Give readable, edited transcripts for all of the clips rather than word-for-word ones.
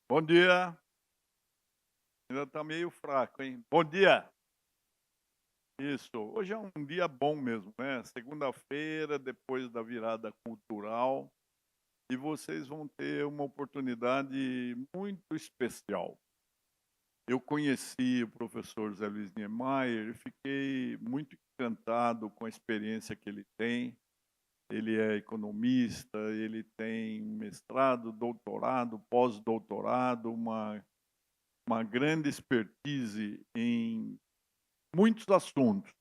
Bom dia. Ainda está meio fraco, hein. Bom dia. Isso. Hoje é um dia bom mesmo, né, segunda-feira, depois da virada cultural, e vocês vão ter uma oportunidade muito especial. Eu conheci o professor Zé Luiz Niemeyer e fiquei muito encantado com a experiência que ele tem. Ele é economista, ele tem mestrado, doutorado, pós-doutorado, uma grande expertise em muitos assuntos.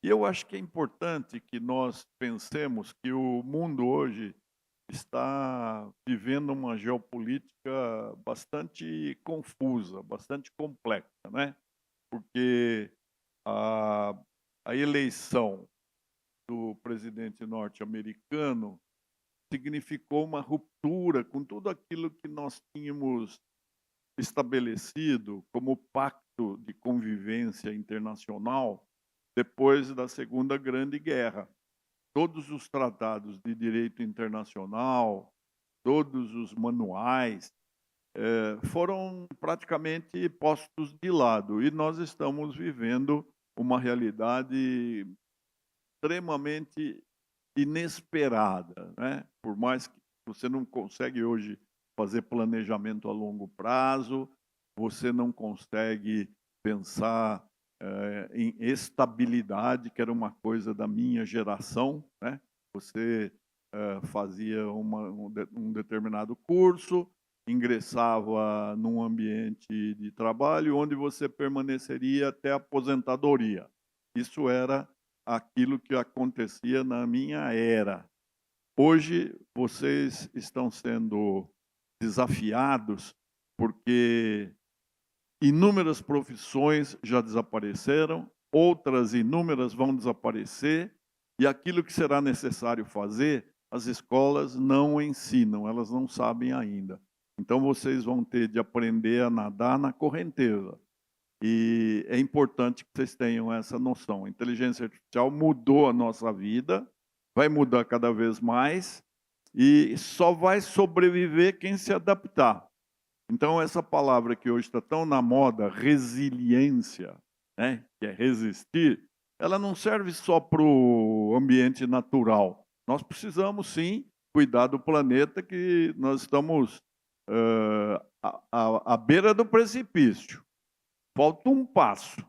E eu acho que é importante que nós pensemos que o mundo hoje está vivendo uma geopolítica bastante confusa, bastante complexa, né? Porque a, a eleição do presidente norte-americano significou uma ruptura com tudo aquilo que nós tínhamos estabelecido como pacto de convivência internacional depois da Segunda Grande Guerra. Todos os tratados de direito internacional, todos os manuais, foram praticamente postos de lado e nós estamos vivendo uma realidade extremamente inesperada, né? Por mais que você não consegue hoje fazer planejamento a longo prazo, você não consegue pensar, em estabilidade, que era uma coisa da minha geração, né. Você, fazia um determinado curso, ingressava num ambiente de trabalho onde você permaneceria até a aposentadoria. Isso era aquilo que acontecia na minha era. Hoje vocês estão sendo desafiados, porque inúmeras profissões já desapareceram, outras inúmeras vão desaparecer, e aquilo que será necessário fazer, as escolas não ensinam, elas não sabem ainda. Então vocês vão ter de aprender a nadar na correnteza. E é importante que vocês tenham essa noção. A inteligência artificial mudou a nossa vida, vai mudar cada vez mais, e só vai sobreviver quem se adaptar. Então, essa palavra que hoje está tão na moda, resiliência, né, que é resistir, ela não serve só para o ambiente natural. Nós precisamos, sim, cuidar do planeta, que nós estamos à beira do precipício. Falta um passo.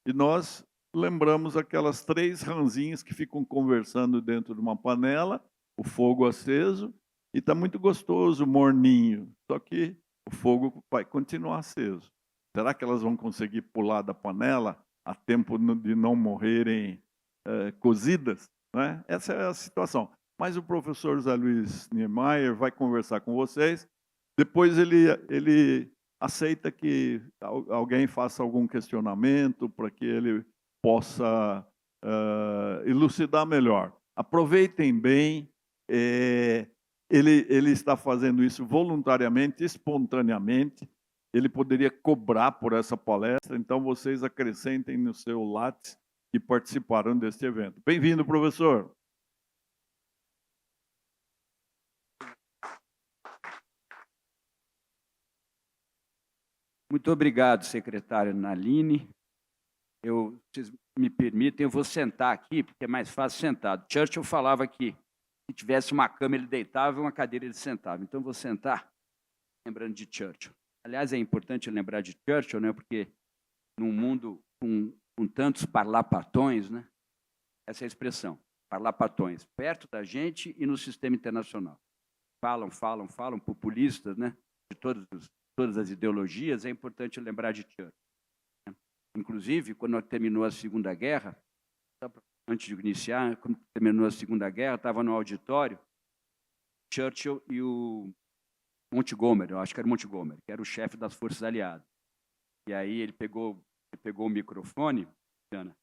E nós lembramos aquelas 3 rãzinhas que ficam conversando dentro de uma panela, o fogo aceso, e está muito gostoso, morninho, só que o fogo vai continuar aceso. Será que elas vão conseguir pular da panela a tempo de não morrerem cozidas? Né? Essa é a situação. Mas o professor Zé Luiz Niemeyer vai conversar com vocês, depois ele aceita que alguém faça algum questionamento para que ele possa elucidar melhor. Aproveitem bem, ele está fazendo isso voluntariamente, espontaneamente, ele poderia cobrar por essa palestra, então vocês acrescentem no seu Lattes e participarão deste evento. Bem-vindo, professor. Muito obrigado, secretário Naline. Vocês me permitem, eu vou sentar aqui, porque é mais fácil sentado. Churchill falava que se tivesse uma cama ele deitava e uma cadeira ele sentava. Então eu vou sentar lembrando de Churchill. Aliás, é importante lembrar de Churchill, né, porque num mundo com tantos parlapatões, né, essa é a expressão, parlapatões, perto da gente e no sistema internacional. Falam, populistas, né, de todas as ideologias, é importante lembrar de Churchill. Né? Inclusive, quando terminou a Segunda Guerra, antes de iniciar, quando terminou a Segunda Guerra, estava no auditório Churchill e o Montgomery, eu acho que era o Montgomery, que era o chefe das Forças Aliadas. E aí ele pegou o microfone, Ana,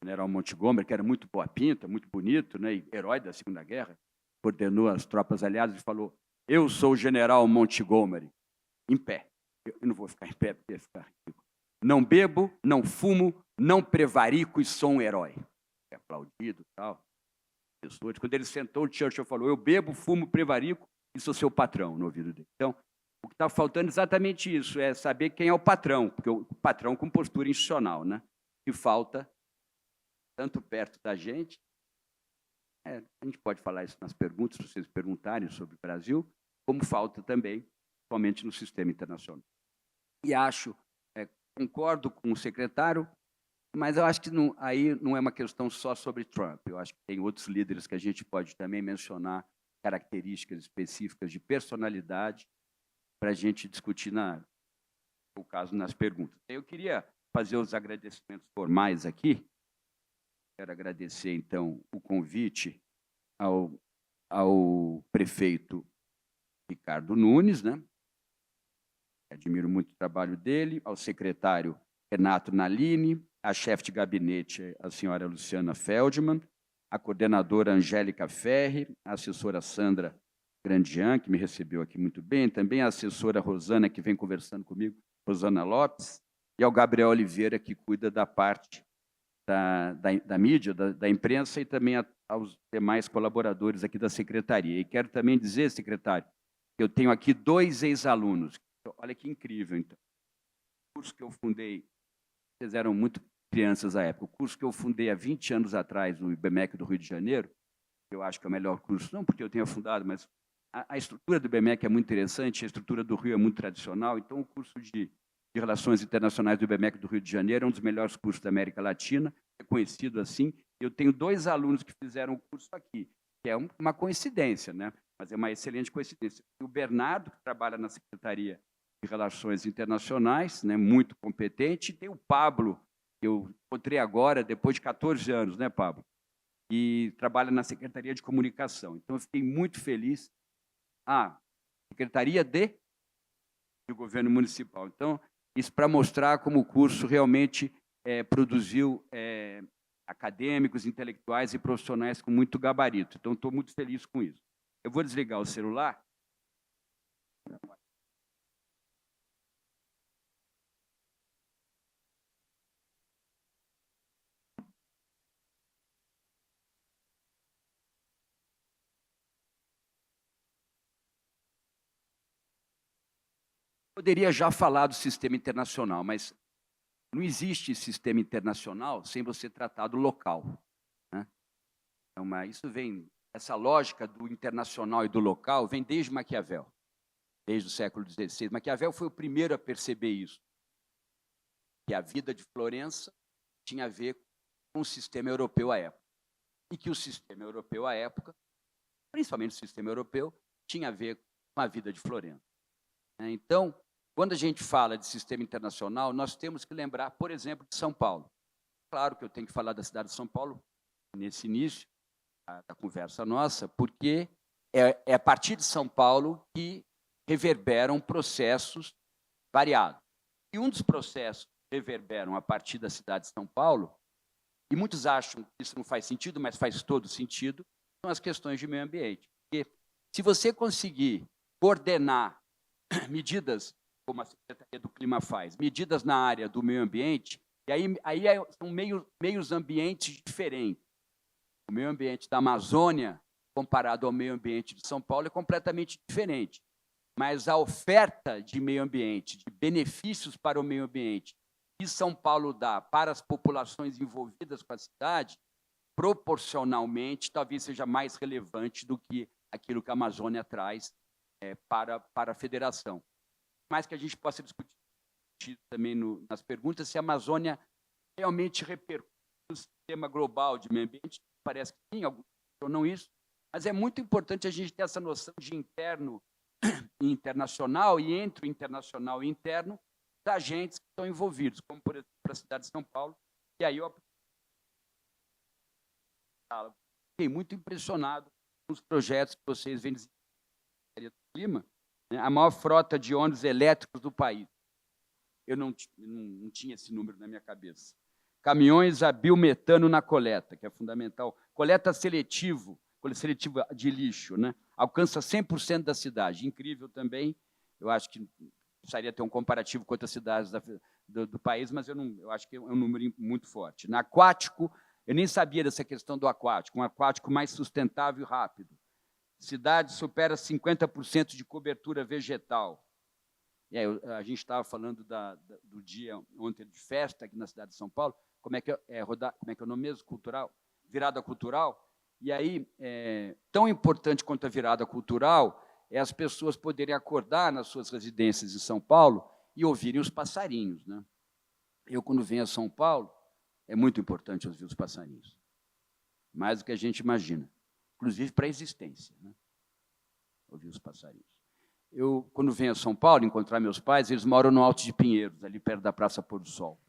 general Montgomery, que era muito boa pinta, muito bonito, né, e herói da Segunda Guerra, coordenou as tropas aliadas e falou: "Eu sou o general Montgomery", em pé. Eu não vou ficar em pé porque ia ficar ridículo. "Não bebo, não fumo, não prevarico e sou um herói". É aplaudido e tal. Quando ele sentou, o Churchill falou: "Eu bebo, fumo, prevarico e sou seu patrão", no ouvido dele. Então, O que está faltando é exatamente isso, é saber quem é o patrão, porque o patrão com postura institucional, né? Que falta tanto perto da gente. A gente pode falar isso nas perguntas, se vocês perguntarem sobre o Brasil, como falta também, somente no sistema internacional. E concordo com o secretário, mas eu acho que aí não é uma questão só sobre Trump. Eu acho que tem outros líderes que a gente pode também mencionar características específicas de personalidade para a gente discutir, no caso, nas perguntas. Eu queria fazer os agradecimentos formais aqui. Quero agradecer, então, o convite ao prefeito Ricardo Nunes, né? Admiro muito o trabalho dele, ao secretário Renato Nalini, a chefe de gabinete, a senhora Luciana Feldman, a coordenadora Angélica Ferri, a assessora Sandra Grandian, que me recebeu aqui muito bem, também a assessora Rosana, que vem conversando comigo, Rosana Lopes, e ao Gabriel Oliveira, que cuida da parte da mídia, da imprensa, e também aos demais colaboradores aqui da secretaria. E quero também dizer, secretário, que eu tenho aqui 2 ex-alunos. Olha que incrível, então. O curso que eu fundei, vocês eram muito crianças à época, o curso que eu fundei há 20 anos atrás, no IBMEC do Rio de Janeiro, eu acho que é o melhor curso, não porque eu tenha fundado, mas a estrutura do IBMEC é muito interessante, a estrutura do Rio é muito tradicional, então o curso de Relações Internacionais do IBMEC do Rio de Janeiro é um dos melhores cursos da América Latina, é conhecido assim. Eu tenho 2 alunos que fizeram o curso aqui, que é uma coincidência, né? Mas é uma excelente coincidência. O Bernardo, que trabalha na Secretaria de Relações Internacionais, né, muito competente, e tem o Pablo, que eu encontrei agora, depois de 14 anos, né, Pablo? E trabalha na Secretaria de Comunicação. Então, eu fiquei muito feliz. Secretaria do Governo Municipal. Então, isso para mostrar como o curso realmente produziu acadêmicos, intelectuais e profissionais com muito gabarito. Então, estou muito feliz com isso. Eu vou desligar o celular. Poderia já falar do sistema internacional, mas não existe sistema internacional sem você tratar do local, né? Então, essa lógica do internacional e do local vem desde Maquiavel, desde o século XVI. Maquiavel foi o primeiro a perceber isso, que a vida de Florença tinha a ver com o sistema europeu à época, e que o sistema europeu à época, principalmente o sistema europeu, tinha a ver com a vida de Florença. Então, quando a gente fala de sistema internacional, nós temos que lembrar, por exemplo, de São Paulo. Claro que eu tenho que falar da cidade de São Paulo nesse início da conversa nossa, porque é a partir de São Paulo que reverberam processos variados. E um dos processos que reverberam a partir da cidade de São Paulo, e muitos acham que isso não faz sentido, mas faz todo sentido, são as questões de meio ambiente. Porque se você conseguir coordenar medidas, como a Secretaria do Clima faz, medidas na área do meio ambiente, e aí são meios ambientes diferentes. O meio ambiente da Amazônia, comparado ao meio ambiente de São Paulo, é completamente diferente. Mas a oferta de meio ambiente, de benefícios para o meio ambiente, que São Paulo dá para as populações envolvidas com a cidade, proporcionalmente, talvez seja mais relevante do que aquilo que a Amazônia traz para a federação. Mais que a gente possa discutir também nas perguntas se a Amazônia realmente repercute no sistema global de meio ambiente, parece que sim, alguns ou não isso, mas é muito importante a gente ter essa noção de interno e internacional, e entre o internacional e interno, dos agentes que estão envolvidos, como, por exemplo, a cidade de São Paulo, e aí eu fiquei muito impressionado com os projetos que vocês vêm desenvolvendo do clima, né? A maior frota de ônibus elétricos do país. Eu não tinha esse número na minha cabeça. Caminhões a biometano na coleta, que é fundamental. Coleta seletiva de lixo, né? Alcança 100% da cidade. Incrível também. Eu acho que precisaria ter um comparativo com outras cidades do país, mas eu acho que é um número muito forte. No aquático, eu nem sabia dessa questão do aquático, um aquático mais sustentável e rápido. Cidade supera 50% de cobertura vegetal. A gente estava falando do dia ontem de festa aqui na cidade de São Paulo, como é que é o nome mesmo? Cultural? Virada cultural. E aí, tão importante quanto a virada cultural é as pessoas poderem acordar nas suas residências em São Paulo e ouvirem os passarinhos, né? Eu, quando venho a São Paulo, é muito importante ouvir os passarinhos, mais do que a gente imagina, inclusive para a existência, né? Ouvir os passarinhos. Eu, quando venho a São Paulo encontrar meus pais, eles moram no Alto de Pinheiros, ali perto da Praça Pôr do Sol.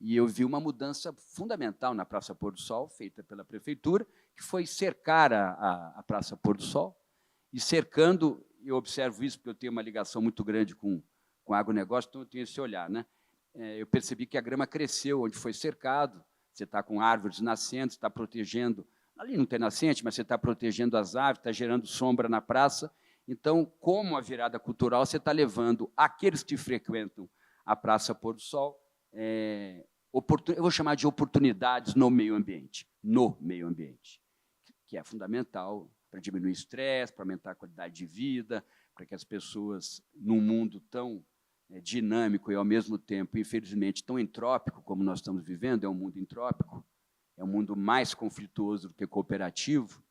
E eu vi uma mudança fundamental na Praça Pôr do Sol, feita pela prefeitura, que foi cercar a Praça Pôr do Sol, e cercando, eu observo isso porque eu tenho uma ligação muito grande com agronegócio, então eu tenho esse olhar, né? Eu percebi que a grama cresceu onde foi cercado, você está com árvores nascentes, está protegendo, ali não tem nascente, mas você está protegendo as árvores, está gerando sombra na praça. Então, como a virada cultural, você está levando aqueles que frequentam a Praça Pôr do Sol, eu vou chamar de oportunidades no meio ambiente, que é fundamental para diminuir o estresse, para aumentar a qualidade de vida, para que as pessoas, num mundo tão dinâmico e, ao mesmo tempo, infelizmente, tão entrópico como nós estamos vivendo, é um mundo entrópico, é um mundo mais conflituoso do que cooperativo,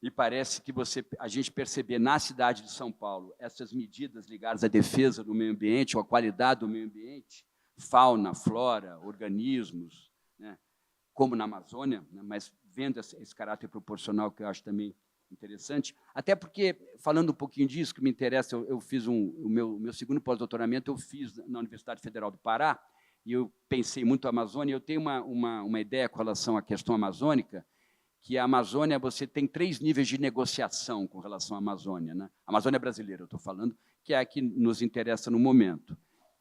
e parece que a gente perceber na cidade de São Paulo essas medidas ligadas à defesa do meio ambiente, ou à qualidade do meio ambiente, fauna, flora, organismos, né, como na Amazônia, né, mas vendo esse caráter proporcional que eu acho também interessante, até porque, falando um pouquinho disso, que me interessa, eu fiz o meu segundo pós-doutoramento, eu fiz na Universidade Federal do Pará, e eu pensei muito a Amazônia, eu tenho uma ideia com relação à questão amazônica, que a Amazônia, você tem 3 níveis de negociação com relação à Amazônia, né? A Amazônia brasileira, eu estou falando, que é a que nos interessa no momento,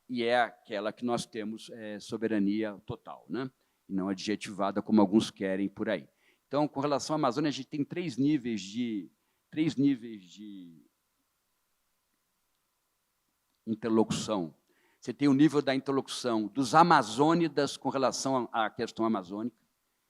e é aquela que nós temos soberania total, né? E não adjetivada, como alguns querem por aí. Então, com relação à Amazônia, a gente tem 3 níveis de interlocução. Você tem o nível da interlocução dos amazônidas com relação à questão amazônica,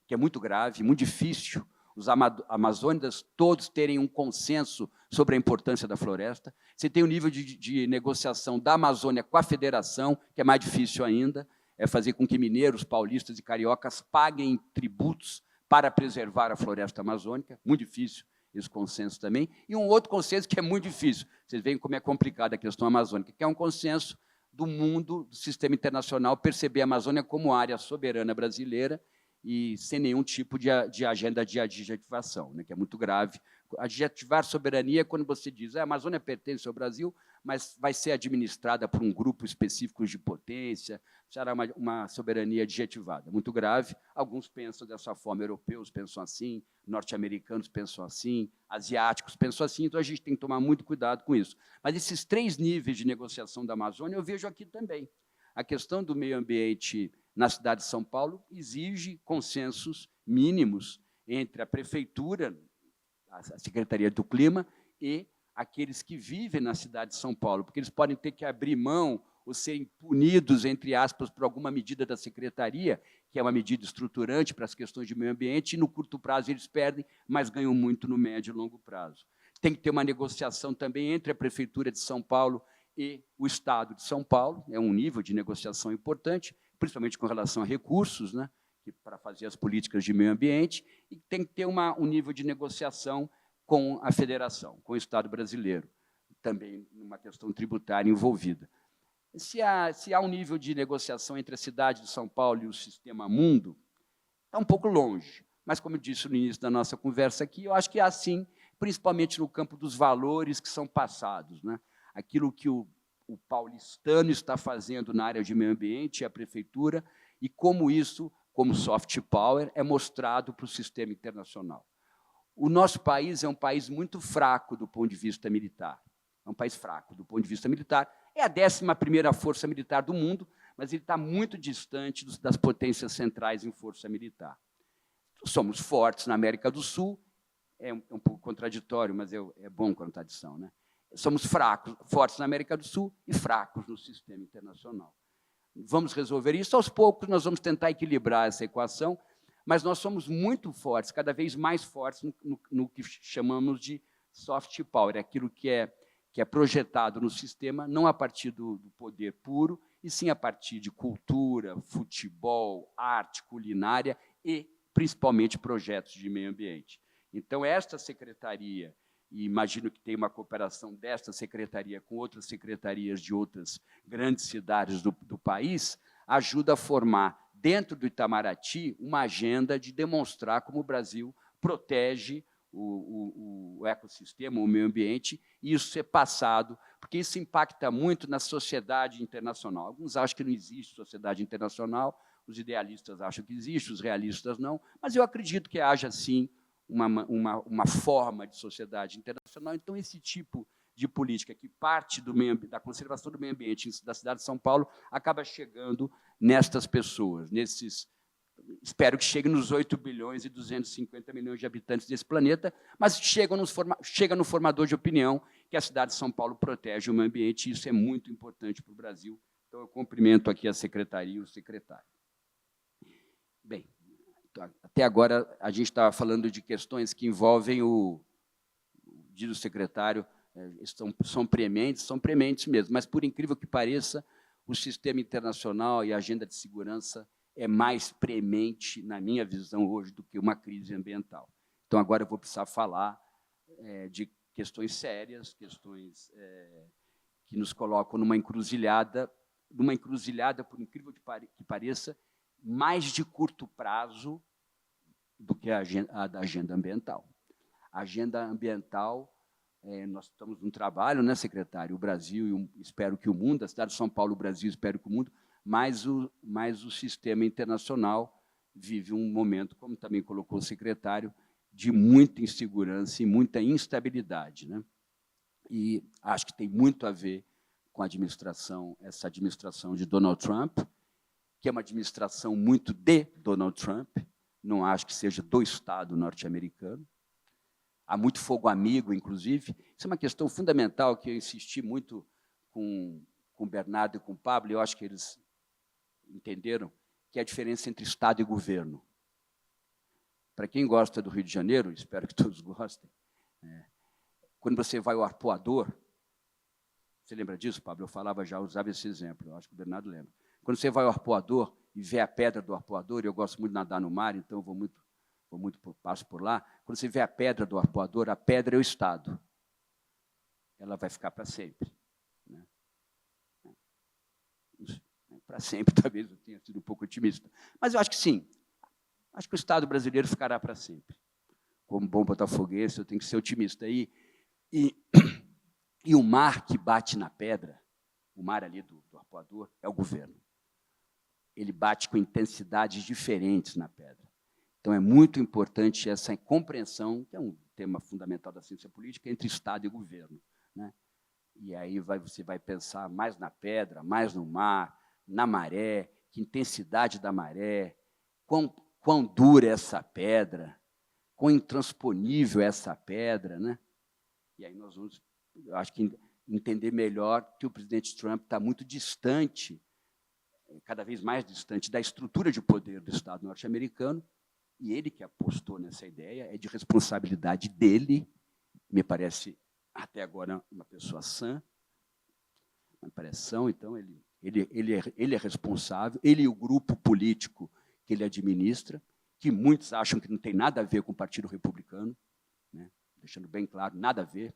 que é muito grave, muito difícil os amazônidas todos terem um consenso sobre a importância da floresta. Você tem o nível de negociação da Amazônia com a federação, que é mais difícil ainda, é fazer com que mineiros, paulistas e cariocas paguem tributos para preservar a floresta amazônica, muito difícil esse consenso também. E um outro consenso que é muito difícil, vocês veem como é complicada a questão amazônica, que é um consenso do mundo, do sistema internacional, perceber a Amazônia como área soberana brasileira e sem nenhum tipo de agenda de adjetivação, né, que é muito grave. Adjetivar soberania é quando você diz a Amazônia pertence ao Brasil, mas vai ser administrada por um grupo específico de potência, será uma soberania adjetivada. Muito grave. Alguns pensam dessa forma, europeus pensam assim, norte-americanos pensam assim, asiáticos pensam assim, então a gente tem que tomar muito cuidado com isso. Mas esses 3 níveis de negociação da Amazônia eu vejo aqui também. A questão do meio ambiente na cidade de São Paulo exige consensos mínimos entre a prefeitura, a Secretaria do Clima e aqueles que vivem na cidade de São Paulo, porque eles podem ter que abrir mão ou serem punidos, entre aspas, por alguma medida da Secretaria, que é uma medida estruturante para as questões de meio ambiente, e no curto prazo eles perdem, mas ganham muito no médio e longo prazo. Tem que ter uma negociação também entre a Prefeitura de São Paulo e o Estado de São Paulo, é um nível de negociação importante, principalmente com relação a recursos, né, para fazer as políticas de meio ambiente, e tem que ter um nível de negociação com a federação, com o Estado brasileiro, também uma questão tributária envolvida. Se há um nível de negociação entre a cidade de São Paulo e o sistema mundo, está um pouco longe, mas, como eu disse no início da nossa conversa aqui, eu acho que há sim, principalmente no campo dos valores que são passados, né? Aquilo que o paulistano está fazendo na área de meio ambiente, a prefeitura, e como isso, como soft power, é mostrado para o sistema internacional. O nosso país é um país muito fraco do ponto de vista militar. É um país fraco do ponto de vista militar. É a 11ª força militar do mundo, mas ele está muito distante das potências centrais em força militar. Somos fortes na América do Sul, é um pouco contraditório, mas é bom contradição, né? Somos fortes na América do Sul e fracos no sistema internacional. Vamos resolver isso aos poucos, nós vamos tentar equilibrar essa equação, mas nós somos muito fortes, cada vez mais fortes no que chamamos de soft power, aquilo que que é projetado no sistema não a partir do poder puro, e sim a partir de cultura, futebol, arte, culinária e, principalmente, projetos de meio ambiente. Então, esta secretaria, e imagino que tem uma cooperação desta secretaria com outras secretarias de outras grandes cidades do país, ajuda a formar, dentro do Itamaraty, uma agenda de demonstrar como o Brasil protege o ecossistema, o meio ambiente, e isso ser passado, porque isso impacta muito na sociedade internacional. Alguns acham que não existe sociedade internacional, os idealistas acham que existe, os realistas não, mas eu acredito que haja, sim, uma forma de sociedade internacional. Então, esse tipo de política que parte da conservação do meio ambiente da cidade de São Paulo acaba chegando nestas pessoas, espero que chegue nos 8 bilhões e 250 milhões de habitantes desse planeta, mas chega no formador de opinião que a cidade de São Paulo protege o meio ambiente, e isso é muito importante para o Brasil. Então, eu cumprimento aqui a secretaria e o secretário. Bem, até agora, a gente estava falando de questões que envolvem diz o secretário, são prementes mesmo, mas, por incrível que pareça, o sistema internacional e a agenda de segurança é mais premente, na minha visão, hoje, do que uma crise ambiental. Então, agora eu vou precisar falar de questões sérias, questões que nos colocam numa encruzilhada, por incrível que pareça, mais de curto prazo do que a da agenda ambiental. A agenda ambiental, nós estamos num trabalho, né, secretário? O Brasil, e espero que o mundo, a cidade de São Paulo, o Brasil, espero que o mundo, mas o sistema internacional vive um momento, como também colocou o secretário, de muita insegurança e muita instabilidade, né? E acho que tem muito a ver com essa administração de Donald Trump, que é uma administração muito de Donald Trump, não acho que seja do Estado norte-americano. Há muito fogo amigo, inclusive. Isso é uma questão fundamental que eu insisti muito com o Bernardo e com o Pablo, e eu acho que eles entenderam, que é a diferença entre Estado e governo. Para quem gosta do Rio de Janeiro, espero que todos gostem, quando você vai ao arpoador, você lembra disso, Pablo? Eu usava esse exemplo, eu acho que o Bernardo lembra. Quando você vai ao arpoador e vê a pedra do arpoador, e eu gosto muito de nadar no mar, então eu passo por lá, quando você vê a pedra do arpoador, a pedra é o Estado. Ela vai ficar para sempre. Né? Para sempre, talvez eu tenha sido um pouco otimista. Mas eu acho que sim. Acho que o Estado brasileiro ficará para sempre. Como bom botafoguense, eu tenho que ser otimista. E o mar que bate na pedra, o mar ali do arpoador, é o governo. Ele bate com intensidades diferentes na pedra. Então, é muito importante essa compreensão, que é um tema fundamental da ciência política, entre Estado e governo. Né? E aí você vai pensar mais na pedra, mais no mar, na maré, que intensidade da maré, quão dura é essa pedra, quão intransponível é essa pedra. Né? E aí nós vamos, eu acho que, entender melhor que o presidente Trump está muito distante, cada vez mais distante, da estrutura de poder do Estado norte-americano, e ele que apostou nessa ideia, é de responsabilidade dele, me parece, até agora, uma pessoa sã, uma pressão, então ele é responsável, ele e o grupo político que ele administra, que muitos acham que não tem nada a ver com o Partido Republicano, né? Deixando bem claro, nada a ver,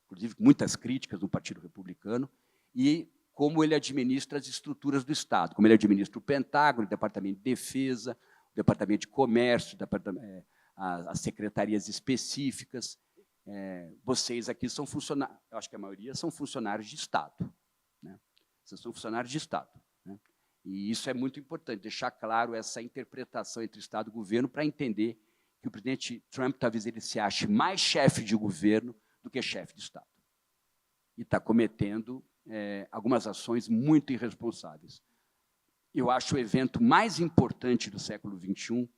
inclusive muitas críticas do Partido Republicano, e como ele administra as estruturas do Estado, como ele administra o Pentágono, o Departamento de Defesa, o Departamento de Comércio, as secretarias específicas. Vocês aqui são funcionários, eu acho que a maioria são funcionários de Estado. Né? Vocês são funcionários de Estado. Né? E isso é muito importante, deixar claro essa interpretação entre Estado e governo, para entender que o presidente Trump, talvez ele se ache mais chefe de governo do que chefe de Estado. E está cometendo algumas ações muito irresponsáveis. Eu acho o evento mais importante do século XXI,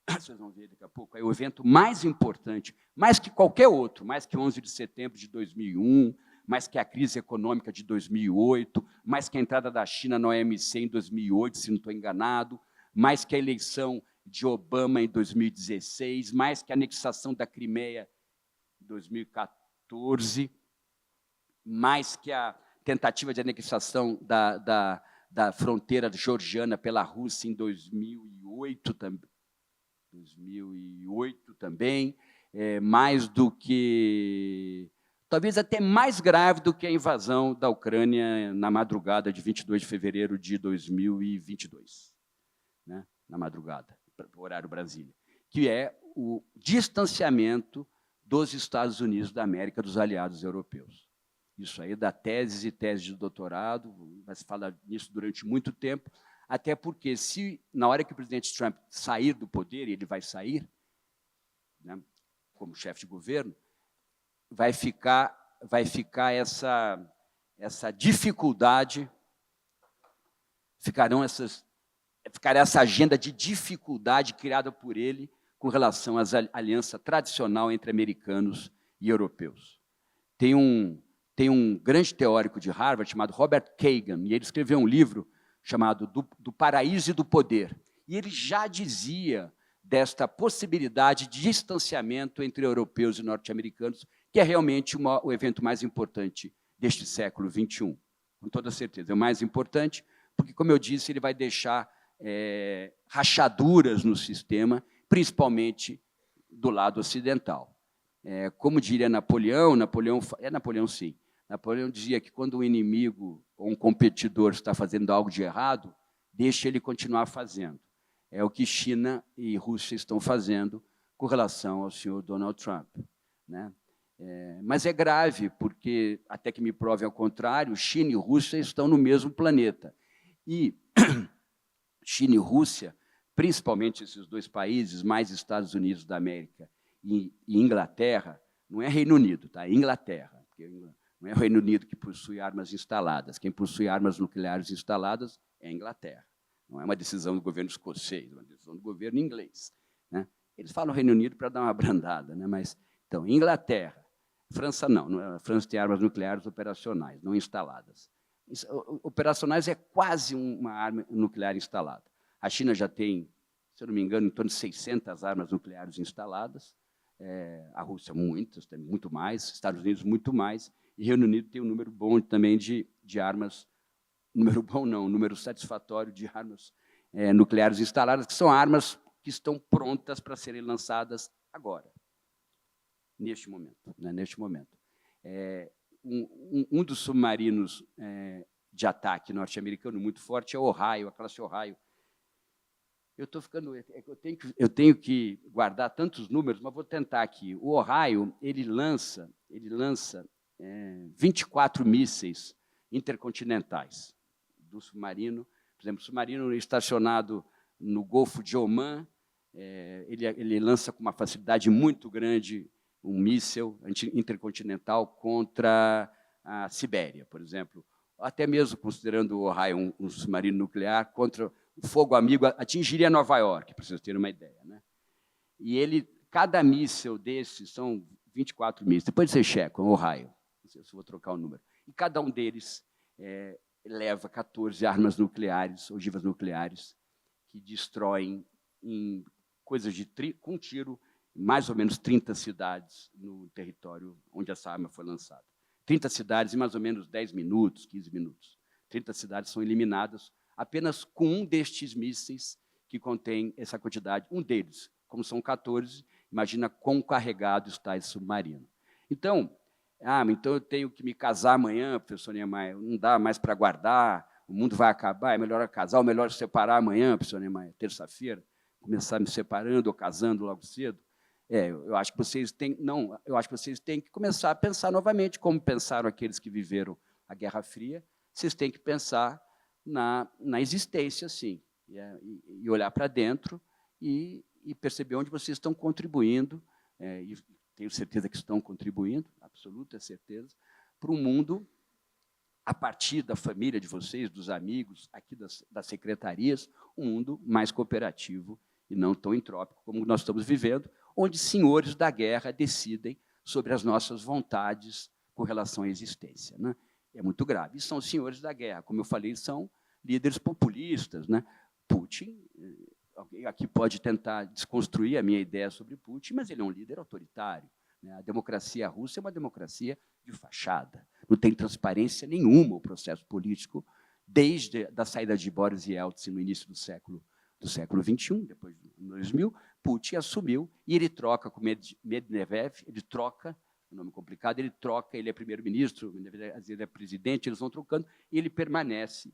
vocês vão ver daqui a pouco, é o evento mais importante, mais que qualquer outro, mais que 11 de setembro de 2001, mais que a crise econômica de 2008, mais que a entrada da China na OMC em 2008, se não estou enganado, mais que a eleição de Obama em 2016, mais que a anexação da Crimeia em 2014, mais que a tentativa de anexação da fronteira georgiana pela Rússia em 2008 também, mais do que, talvez até mais grave do que a invasão da Ucrânia na madrugada de 22 de fevereiro de 2022, né? Na madrugada, horário Brasília, que é o distanciamento dos Estados Unidos da América dos aliados europeus. Isso aí dá teses e teses de doutorado, vai se falar nisso durante muito tempo, até porque, se na hora que o presidente Trump sair do poder, e ele vai sair, né, como chefe de governo, vai ficar essa dificuldade, ficará essa agenda de dificuldade criada por ele com relação à aliança tradicional entre americanos e europeus. Tem um grande teórico de Harvard chamado Robert Kagan, e ele escreveu um livro chamado Do Paraíso e do Poder. E ele já dizia desta possibilidade de distanciamento entre europeus e norte-americanos, que é realmente o evento mais importante deste século XXI. Com toda certeza, é o mais importante, porque, como eu disse, ele vai deixar rachaduras no sistema, principalmente do lado ocidental. Como diria Napoleão sim, Napoleão dizia que quando um inimigo ou um competidor está fazendo algo de errado, deixe ele continuar fazendo. É o que China e Rússia estão fazendo com relação ao senhor Donald Trump, né? Mas é grave, porque, até que me prove ao contrário, China e Rússia estão no mesmo planeta. E China e Rússia, principalmente esses dois países, mais Estados Unidos da América e Inglaterra, não é Reino Unido, tá? É Inglaterra, porque não é o Reino Unido que possui armas instaladas. Quem possui armas nucleares instaladas é a Inglaterra. Não é uma decisão do governo escocês, é uma decisão do governo inglês, né? Eles falam Reino Unido para dar uma abrandada, né? Mas, então, Inglaterra, França não, a França tem armas nucleares operacionais, não instaladas. Operacionais é quase uma arma nuclear instalada. A China já tem, se eu não me engano, em torno de 600 armas nucleares instaladas, a Rússia muitas, tem muito mais, Estados Unidos muito mais, e Reino Unido tem um número bom também de armas, número satisfatório de armas nucleares instaladas, que são armas que estão prontas para serem lançadas agora, neste momento. Né, neste momento. Um dos submarinos de ataque norte-americano muito forte é o Ohio, a classe Ohio. Eu tenho que guardar tantos números, mas vou tentar aqui. O Ohio ele lança 24 mísseis intercontinentais do submarino. Por exemplo, o submarino estacionado no Golfo de Oman, ele lança com uma facilidade muito grande um míssil intercontinental contra a Sibéria, por exemplo, até mesmo considerando o Ohio um submarino nuclear, contra o fogo amigo, atingiria Nova York, para vocês terem uma ideia, né? E cada míssil desses são 24 mísseis, depois vocês checam, Ohio, não sei se eu vou trocar o número, e cada um deles leva 14 armas nucleares, ogivas nucleares, que destroem em coisas com um tiro, mais ou menos 30 cidades no território onde essa arma foi lançada. 30 cidades em mais ou menos 10 minutos, 15 minutos. 30 cidades são eliminadas apenas com um destes mísseis que contém essa quantidade, um deles. Como são 14, imagina quão carregado está esse submarino. Então eu tenho que me casar amanhã, professor Niemeyer, não dá mais para guardar, o mundo vai acabar, é melhor casar, ou melhor separar amanhã, professor Niemeyer, terça-feira, começar me separando ou casando logo cedo. Eu acho que vocês têm que começar a pensar novamente, como pensaram aqueles que viveram a Guerra Fria. Vocês têm que pensar na existência, sim, e olhar para dentro e perceber onde vocês estão contribuindo, e tenho certeza que estão contribuindo, absoluta certeza, para um mundo, a partir da família de vocês, dos amigos, aqui das secretarias, um mundo mais cooperativo e não tão entrópico como nós estamos vivendo, onde senhores da guerra decidem sobre as nossas vontades com relação à existência, né? É muito grave. E são os senhores da guerra, como eu falei, são líderes populistas, né? Putin, alguém aqui pode tentar desconstruir a minha ideia sobre Putin, mas ele é um líder autoritário, né? A democracia russa é uma democracia de fachada, Não tem transparência nenhuma o processo político desde a saída de Boris Yeltsin no início do século XXI, depois de 2000, Putin assumiu e ele troca com Medvedev, ele troca, nome complicado, ele é primeiro-ministro, ele é presidente, eles vão trocando, e ele permanece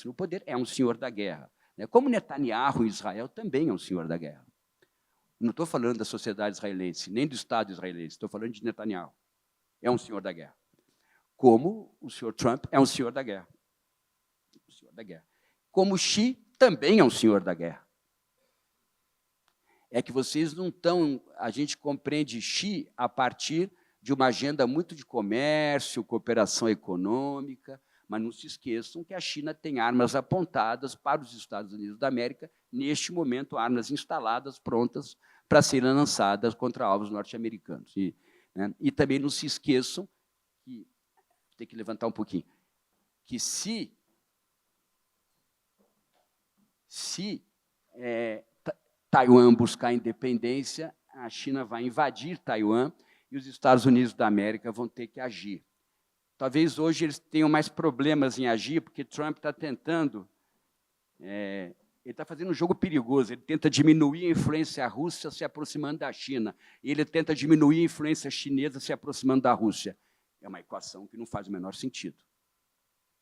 no poder, é um senhor da guerra. Como Netanyahu em Israel também é um senhor da guerra. Não estou falando da sociedade israelense, nem do Estado israelense, estou falando de Netanyahu. É um senhor da guerra. Como o senhor Trump é um senhor da guerra. Como Xi também é um senhor da guerra. É que vocês não estão... A gente compreende Xi a partir de uma agenda muito de comércio, cooperação econômica, mas não se esqueçam que a China tem armas apontadas para os Estados Unidos da América, neste momento, armas instaladas, prontas para serem lançadas contra alvos norte-americanos. E também não se esqueçam que... Tem que levantar um pouquinho. Que se Taiwan buscar independência, a China vai invadir Taiwan e os Estados Unidos da América vão ter que agir. Talvez hoje eles tenham mais problemas em agir, porque Trump está tentando... ele está fazendo um jogo perigoso, ele tenta diminuir a influência russa se aproximando da China, e ele tenta diminuir a influência chinesa se aproximando da Rússia. É uma equação que não faz o menor sentido.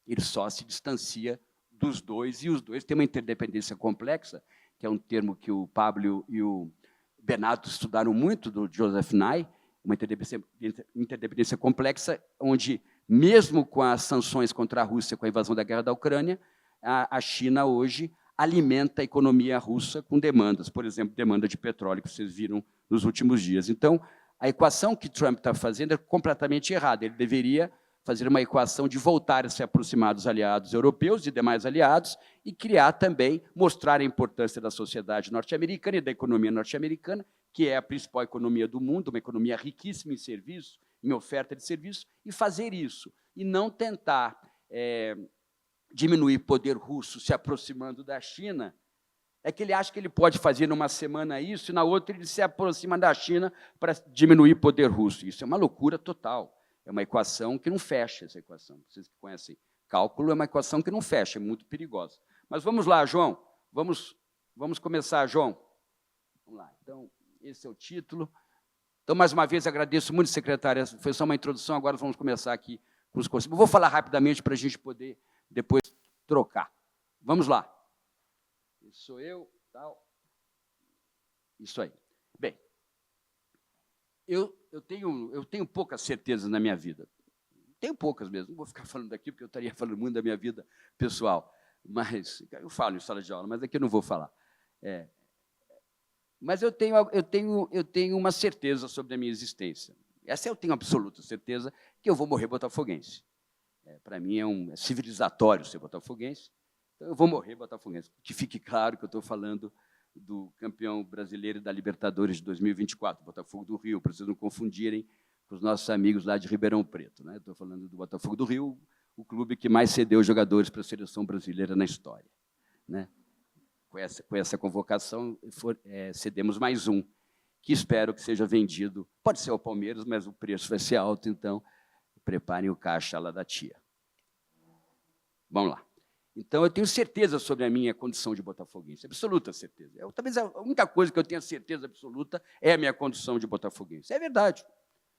Ele só se distancia dos dois, e os dois têm uma interdependência complexa, que é um termo que o Pablo e o Benato estudaram muito, do Joseph Nye, uma interdependência complexa, onde, mesmo com as sanções contra a Rússia, com a invasão da guerra da Ucrânia, a China hoje alimenta a economia russa com demandas, por exemplo, demanda de petróleo, que vocês viram nos últimos dias. Então, a equação que Trump está fazendo é completamente errada. Ele deveria fazer uma equação de voltar a se aproximar dos aliados europeus e demais aliados e criar também, mostrar a importância da sociedade norte-americana e da economia norte-americana, que é a principal economia do mundo, uma economia riquíssima em serviços, em oferta de serviços, e fazer isso, e não tentar diminuir o poder russo se aproximando da China. É que ele acha que ele pode fazer numa semana isso, e na outra ele se aproxima da China para diminuir o poder russo. Isso é uma loucura total. É uma equação que não fecha, essa equação. Vocês que conhecem cálculo, é uma equação que não fecha, é muito perigosa. Mas vamos lá, João. Vamos começar, João. Vamos lá. Então, esse é o título. Então, mais uma vez, agradeço muito, secretária. Foi só uma introdução, agora vamos começar aqui com os conceitos. Vou falar rapidamente para a gente poder depois trocar. Vamos lá. Esse sou eu, tal. Isso aí. Bem, eu tenho poucas certezas na minha vida. Tenho poucas mesmo. Não vou ficar falando daqui, porque eu estaria falando muito da minha vida pessoal. Mas eu falo em sala de aula, mas aqui eu não vou falar. Mas eu tenho uma certeza sobre a minha existência. Essa eu tenho absoluta certeza, que eu vou morrer botafoguense. Para mim é civilizatório ser botafoguense. Então, eu vou morrer botafoguense. Que fique claro que eu estou falando do campeão brasileiro da Libertadores de 2024, Botafogo do Rio, para vocês não confundirem com os nossos amigos lá de Ribeirão Preto. Né? Estou falando do Botafogo do Rio, o clube que mais cedeu jogadores para a seleção brasileira na história. Né? Com essa convocação, cedemos mais um, que espero que seja vendido. Pode ser ao Palmeiras, mas o preço vai ser alto, então preparem o caixa lá da tia. Vamos lá. Então, eu tenho certeza sobre a minha condição de botafoguense, absoluta certeza. Talvez a única coisa que eu tenha certeza absoluta é a minha condição de botafoguense. É verdade.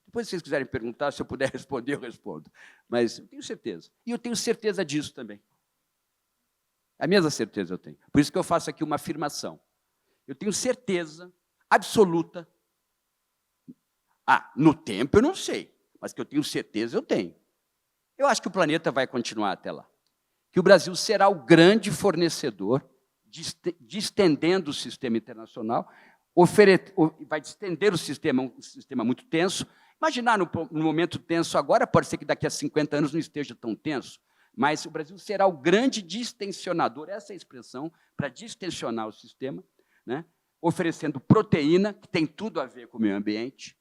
Depois, se vocês quiserem perguntar, se eu puder responder, eu respondo. Mas eu tenho certeza. E eu tenho certeza disso também. A mesma certeza eu tenho. Por isso que eu faço aqui uma afirmação. Eu tenho certeza absoluta. No tempo eu não sei, mas que eu tenho certeza, eu tenho. Eu acho que o planeta vai continuar até lá. Que o Brasil será o grande fornecedor, estendendo o sistema internacional, vai estender o sistema, um sistema muito tenso. Imaginar no momento tenso agora, pode ser que daqui a 50 anos não esteja tão tenso, mas o Brasil será o grande distensionador, essa é a expressão, para distensionar o sistema, né? Oferecendo proteína, que tem tudo a ver com o meio ambiente.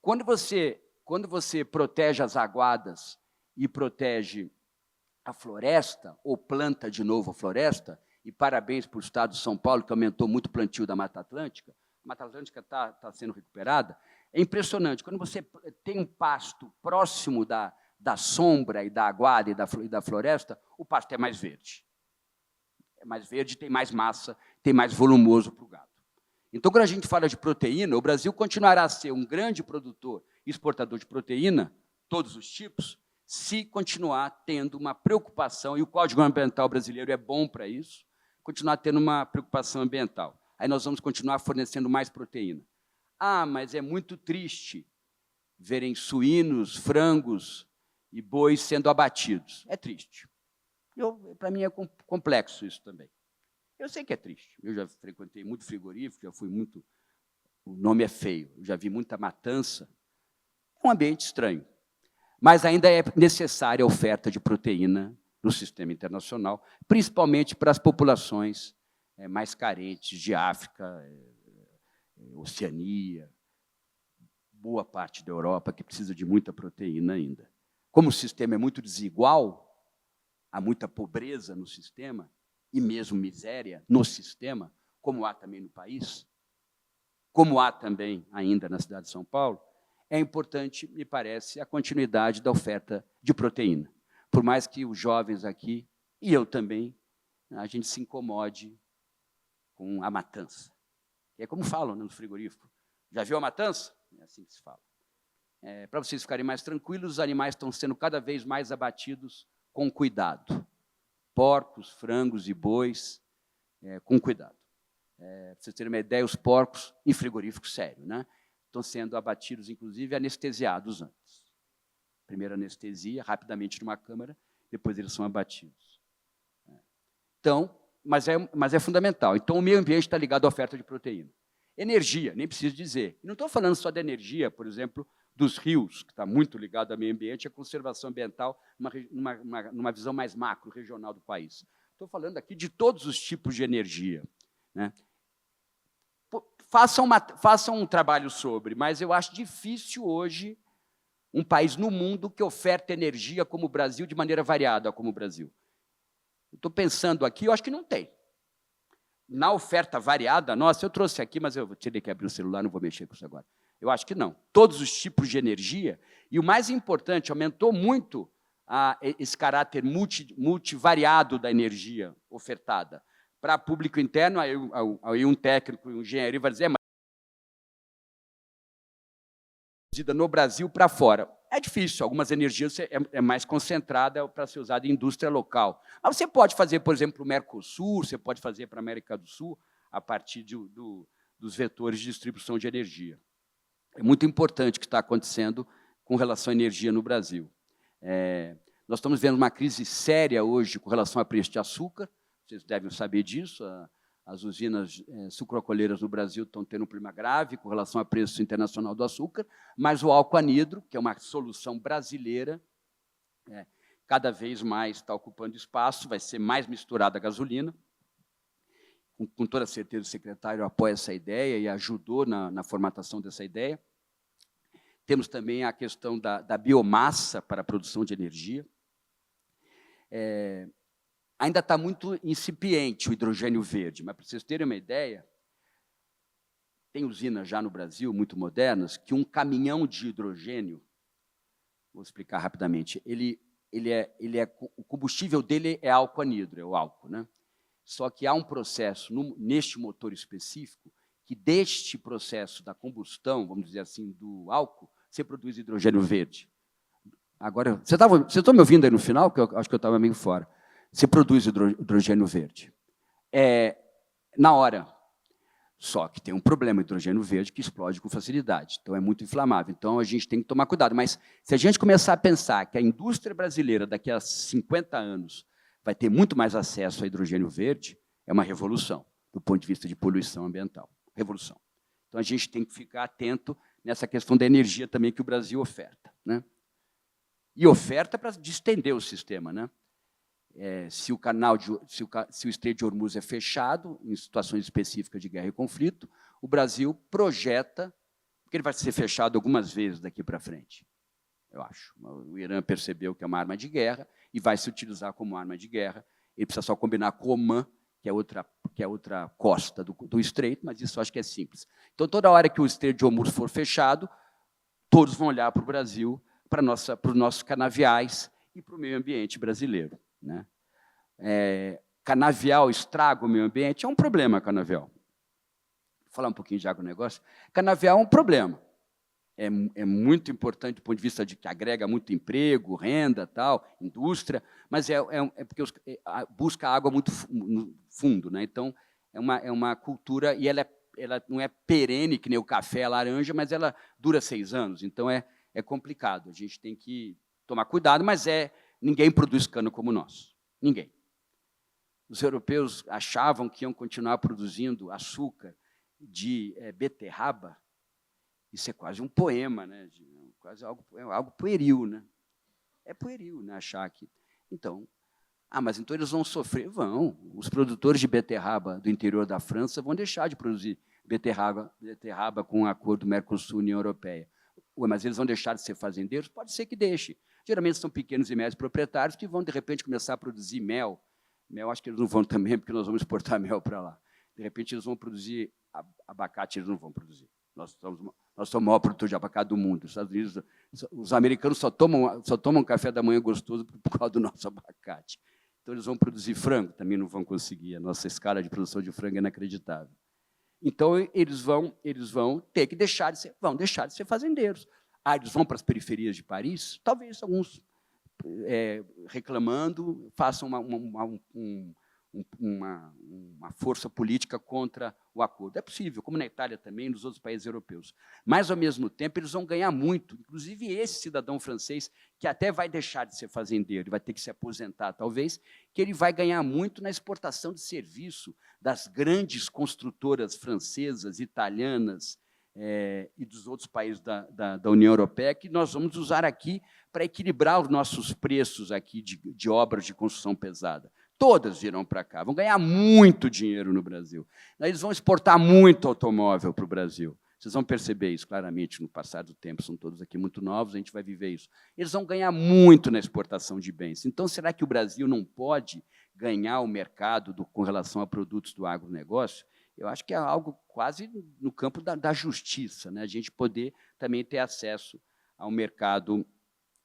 Quando você protege as aguadas e protege a floresta, ou planta de novo a floresta, e parabéns para o Estado de São Paulo, que aumentou muito o plantio da Mata Atlântica. A Mata Atlântica está sendo recuperada. É impressionante. Quando você tem um pasto próximo da sombra e da aguada e da floresta, o pasto é mais verde. É mais verde, tem mais massa, tem mais volumoso para o gado. Então, quando a gente fala de proteína, o Brasil continuará a ser um grande produtor e exportador de proteína, todos os tipos, se continuar tendo uma preocupação, e o Código Ambiental brasileiro é bom para isso, continuar tendo uma preocupação ambiental. Aí nós vamos continuar fornecendo mais proteína. Ah, mas é muito triste verem suínos, frangos e bois sendo abatidos. É triste. Para mim é complexo isso também. Eu sei que é triste. Eu já frequentei muito frigorífico, já fui muito... O nome é feio. Eu já vi muita matança. É um ambiente estranho. Mas ainda é necessária a oferta de proteína no sistema internacional, principalmente para as populações mais carentes de África, Oceania, boa parte da Europa, que precisa de muita proteína ainda. Como o sistema é muito desigual, há muita pobreza no sistema, e mesmo miséria no sistema, como há também no país, como há também ainda na cidade de São Paulo, é importante, me parece, a continuidade da oferta de proteína. Por mais que os jovens aqui, e eu também, a gente se incomode com a matança. É como falam no frigorífico. Já viu a matança? É assim que se fala. Para vocês ficarem mais tranquilos, os animais estão sendo cada vez mais abatidos com cuidado. Porcos, frangos e bois, com cuidado. Para vocês terem uma ideia, os porcos, em frigorífico sério, né? Estão sendo abatidos, inclusive, anestesiados antes. Primeiro anestesia, rapidamente numa câmara, depois eles são abatidos. Então, mas é fundamental. Então, o meio ambiente está ligado à oferta de proteína. Energia, nem preciso dizer. E não estou falando só da energia, por exemplo, dos rios, que está muito ligado ao meio ambiente, e à conservação ambiental, numa visão mais macro, regional do país. Estou falando aqui de todos os tipos de energia, né? Façam um trabalho sobre, mas eu acho difícil hoje um país no mundo que oferta energia como o Brasil, de maneira variada como o Brasil. Estou pensando aqui, eu acho que não tem. Na oferta variada, nossa, eu trouxe aqui, mas eu tirei que abrir o celular, não vou mexer com isso agora. Eu acho que não. Todos os tipos de energia, e o mais importante, aumentou muito esse caráter multivariado da energia ofertada. Para público interno, aí um técnico, um engenheiro vai dizer, mas no Brasil para fora. É difícil, algumas energias é mais concentrada para ser usada em indústria local. Mas você pode fazer, por exemplo, o Mercosul, você pode fazer para a América do Sul, a partir dos vetores de distribuição de energia. É muito importante o que está acontecendo com relação à energia no Brasil. Nós estamos vendo uma crise séria hoje com relação ao preço de açúcar, vocês devem saber disso, as usinas sucroalcooleiras no Brasil estão tendo um problema grave com relação ao preço internacional do açúcar, mas o álcool anidro, que é uma solução brasileira, cada vez mais está ocupando espaço, vai ser mais misturada a gasolina. Com toda certeza, o secretário apoia essa ideia e ajudou na formatação dessa ideia. Temos também a questão da biomassa para a produção de energia. Ainda está muito incipiente o hidrogênio verde, mas, para vocês terem uma ideia, tem usinas já no Brasil, muito modernas, que um caminhão de hidrogênio, vou explicar rapidamente, o combustível dele é álcool anidro, é o álcool, né? Só que há um processo, neste motor específico, que deste processo da combustão, vamos dizer assim, do álcool, você produz hidrogênio verde. Agora, vocês estão me ouvindo aí no final? Que eu acho que eu estava meio fora. Você produz hidrogênio verde. Na hora. Só que tem um problema, hidrogênio verde, que explode com facilidade. Então, é muito inflamável. Então, a gente tem que tomar cuidado. Mas, se a gente começar a pensar que a indústria brasileira, daqui a 50 anos, vai ter muito mais acesso a hidrogênio verde, é uma revolução, do ponto de vista de poluição ambiental. Revolução. Então, a gente tem que ficar atento nessa questão da energia também que o Brasil oferta, né? E oferta para distender o sistema, né? Se o Estreito de Hormuz é fechado, em situações específicas de guerra e conflito, o Brasil projeta, porque ele vai ser fechado algumas vezes daqui para frente, eu acho. O Irã percebeu que é uma arma de guerra e vai se utilizar como arma de guerra. Ele precisa só combinar com Omã, que é outra costa do Estreito, mas isso eu acho que é simples. Então, toda hora que o Estreito de Hormuz for fechado, todos vão olhar para o Brasil, para os nossos canaviais e para o meio ambiente brasileiro, né? Canavial estraga o meio ambiente, é um problema, canavial. Vou falar um pouquinho de agronegócio. Canavial é um problema. É muito importante do ponto de vista de que agrega muito emprego, renda, tal, indústria, mas é porque busca água muito no fundo, né? Então, é uma cultura, e ela não é perene, que nem o café, a laranja, mas ela dura 6 anos, então é complicado. A gente tem que tomar cuidado, mas ninguém produz cana como nós, ninguém. Os europeus achavam que iam continuar produzindo açúcar de beterraba. Isso é quase um poema, né? Quase algo pueril, né? É pueril, né? Achar que... Então, mas então eles vão sofrer? Vão. Os produtores de beterraba do interior da França vão deixar de produzir beterraba com o acordo Mercosul-União Europeia. Mas eles vão deixar de ser fazendeiros? Pode ser que deixe. Geralmente são pequenos e médios proprietários que vão, de repente, começar a produzir mel. Mel, acho que eles não vão também, porque nós vamos exportar mel para lá. De repente, eles vão produzir abacate, eles não vão produzir. Nós somos o maior produtor de abacate do mundo. Os Estados Unidos, os americanos só tomam café da manhã gostoso por causa do nosso abacate. Então, eles vão produzir frango, também não vão conseguir. A nossa escala de produção de frango é inacreditável. Então, eles vão ter que deixar de ser fazendeiros. Eles vão para as periferias de Paris? Talvez alguns reclamando façam uma força política contra o acordo. É possível, como na Itália também, nos outros países europeus. Mas, ao mesmo tempo, eles vão ganhar muito. Inclusive, esse cidadão francês, que até vai deixar de ser fazendeiro, vai ter que se aposentar, talvez, que ele vai ganhar muito na exportação de serviço das grandes construtoras francesas, italianas e dos outros países da União Europeia, que nós vamos usar aqui para equilibrar os nossos preços aqui de obras de construção pesada. Todas virão para cá, vão ganhar muito dinheiro no Brasil. Eles vão exportar muito automóvel para o Brasil. Vocês vão perceber isso claramente no passar do tempo, são todos aqui muito novos, a gente vai viver isso. Eles vão ganhar muito na exportação de bens. Então, será que o Brasil não pode ganhar o mercado com relação a produtos do agronegócio? Eu acho que é algo quase no campo da justiça, né? A gente poder também ter acesso ao mercado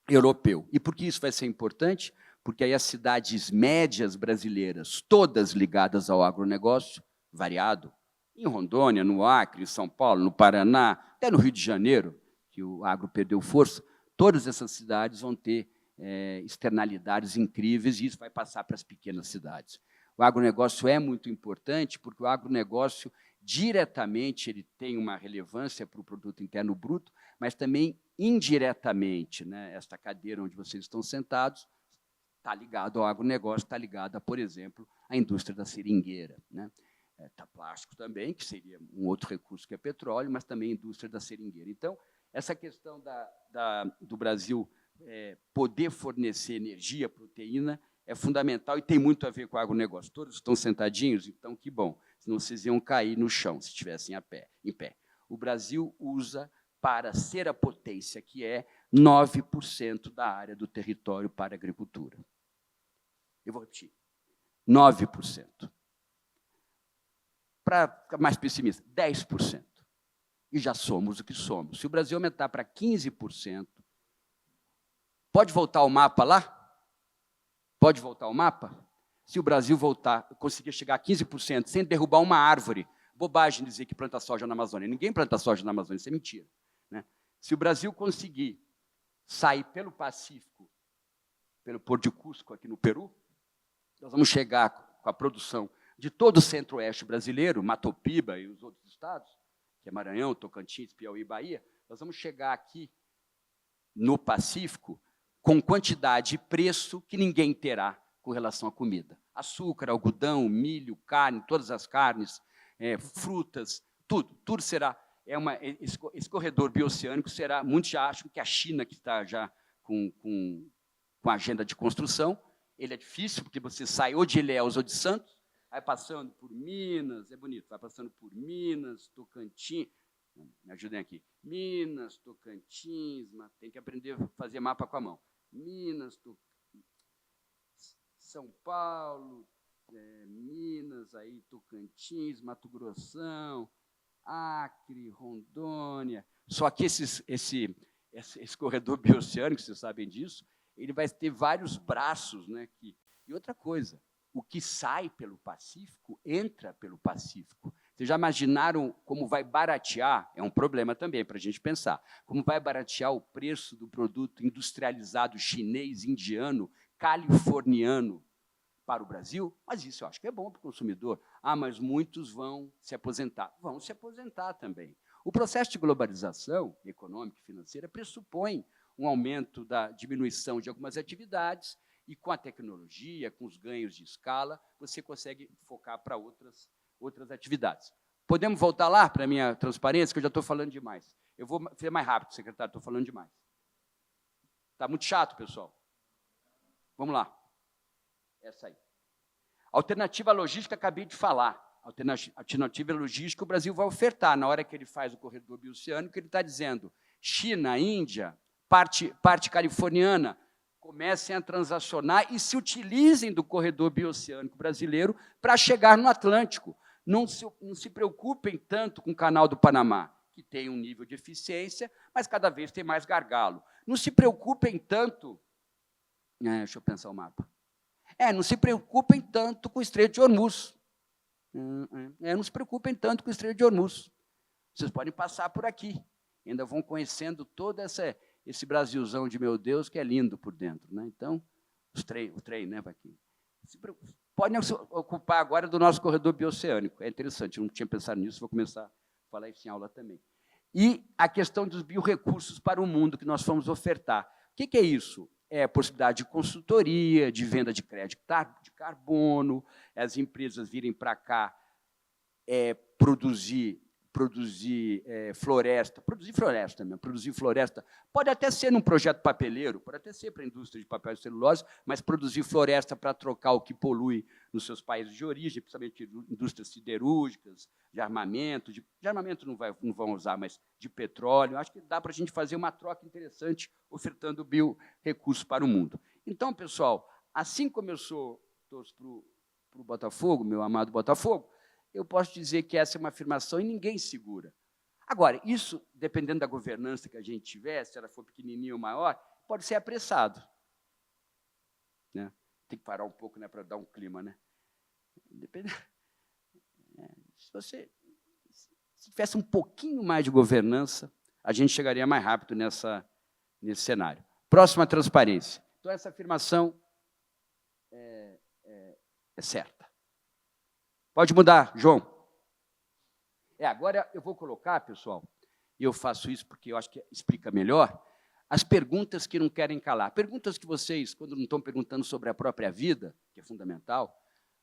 europeu. E por que isso vai ser importante? Porque aí as cidades médias brasileiras, todas ligadas ao agronegócio, variado, em Rondônia, no Acre, em São Paulo, no Paraná, até no Rio de Janeiro, que o agro perdeu força, todas essas cidades vão ter externalidades incríveis e isso vai passar para as pequenas cidades. O agronegócio é muito importante porque o agronegócio, diretamente, ele tem uma relevância para o produto interno bruto, mas também indiretamente, né? Esta cadeira onde vocês estão sentados está ligado ao agronegócio, está ligado, por exemplo, à indústria da seringueira, né? Plástico também, que seria um outro recurso que é petróleo, mas também a indústria da seringueira. Então, essa questão do Brasil poder fornecer energia, proteína, é fundamental e tem muito a ver com o agronegócio. Todos estão sentadinhos, então que bom, senão vocês iam cair no chão se estivessem em pé. O Brasil usa, para ser a potência que 9% da área do território para a agricultura. Eu vou repetir, 9%. Para ficar mais pessimista, 10%. E já somos o que somos. Se o Brasil aumentar para 15%, pode voltar o mapa lá? Pode voltar o mapa? Se o Brasil conseguir chegar a 15% sem derrubar uma árvore, bobagem dizer que planta soja na Amazônia. Ninguém planta soja na Amazônia, isso é mentira, né? Se o Brasil conseguir sair pelo Pacífico, pelo Porto de Cusco, aqui no Peru, nós vamos chegar com a produção de todo o centro-oeste brasileiro, Mato Piba e os outros estados, que é Maranhão, Tocantins, Piauí e Bahia, nós vamos chegar aqui no Pacífico com quantidade e preço que ninguém terá com relação à comida. Açúcar, algodão, milho, carne, todas as carnes, frutas, tudo será... esse corredor bioceânico será... Muitos já acham que a China, que está já com a agenda de construção, ele é difícil, porque você sai ou de Ilhéus ou de Santos, vai passando por Minas, é bonito, vai passando por Minas, Tocantins, me ajudem aqui, Minas, Tocantins, tem que aprender a fazer mapa com a mão, Minas, São Paulo, Minas, aí Tocantins, Mato Grossão, Acre, Rondônia, só que esse corredor bioceânico, vocês sabem disso, ele vai ter vários braços, né? E outra coisa, o que sai pelo Pacífico, entra pelo Pacífico. Vocês já imaginaram como vai baratear? É um problema também para a gente pensar. Como vai baratear o preço do produto industrializado chinês, indiano, californiano para o Brasil? Mas isso eu acho que é bom para o consumidor. Ah, mas muitos vão se aposentar. Vão se aposentar também. O processo de globalização econômica e financeira pressupõe um aumento da diminuição de algumas atividades e, com a tecnologia, com os ganhos de escala, você consegue focar para outras atividades. Podemos voltar lá para a minha transparência, que eu já estou falando demais. Eu vou ser mais rápido, secretário, estou falando demais. Está muito chato, pessoal. Vamos lá. Essa aí. Alternativa logística, acabei de falar. Alternativa logística, o Brasil vai ofertar. Na hora que ele faz o corredor bioceânico, ele está dizendo, China, Índia, parte californiana, comecem a transacionar e se utilizem do corredor bioceânico brasileiro para chegar no Atlântico. Não se preocupem tanto com o Canal do Panamá, que tem um nível de eficiência, mas cada vez tem mais gargalo. Não se preocupem tanto... deixa eu pensar o mapa. Não se preocupem tanto com o Estreito de Hormuz. Não se preocupem tanto com o Estreito de Hormuz. Vocês podem passar por aqui. Ainda vão conhecendo todo esse Brasilzão de meu Deus, que é lindo por dentro. Né? Então, o trem, né, aqui. Podem se ocupar agora do nosso corredor bioceânico. É interessante, eu não tinha pensado nisso, vou começar a falar isso em aula também. E a questão dos biorrecursos para o mundo que nós vamos ofertar. O que é isso? É a possibilidade de consultoria, de venda de crédito de carbono, as empresas virem para cá produzir floresta mesmo, produzir floresta, pode até ser num projeto papeleiro, pode até ser para a indústria de papel e celulose, mas produzir floresta para trocar o que polui nos seus países de origem, principalmente indústrias siderúrgicas, de armamento não vão usar, mas de petróleo. Acho que dá para a gente fazer uma troca interessante, ofertando biorrecursos para o mundo. Então, pessoal, assim como eu torço para o Botafogo, meu amado Botafogo, eu posso dizer que essa é uma afirmação e ninguém segura. Agora, isso, dependendo da governança que a gente tiver, se ela for pequenininha ou maior, pode ser apressado. Né? Tem que parar um pouco, né, para dar um clima. Né? Se tivesse um pouquinho mais de governança, a gente chegaria mais rápido nesse cenário. Próxima, transparência. Então, essa afirmação é certa. Pode mudar, João. Agora eu vou colocar, pessoal, e eu faço isso porque eu acho que explica melhor, as perguntas que não querem calar. Perguntas que vocês, quando não estão perguntando sobre a própria vida, que é fundamental,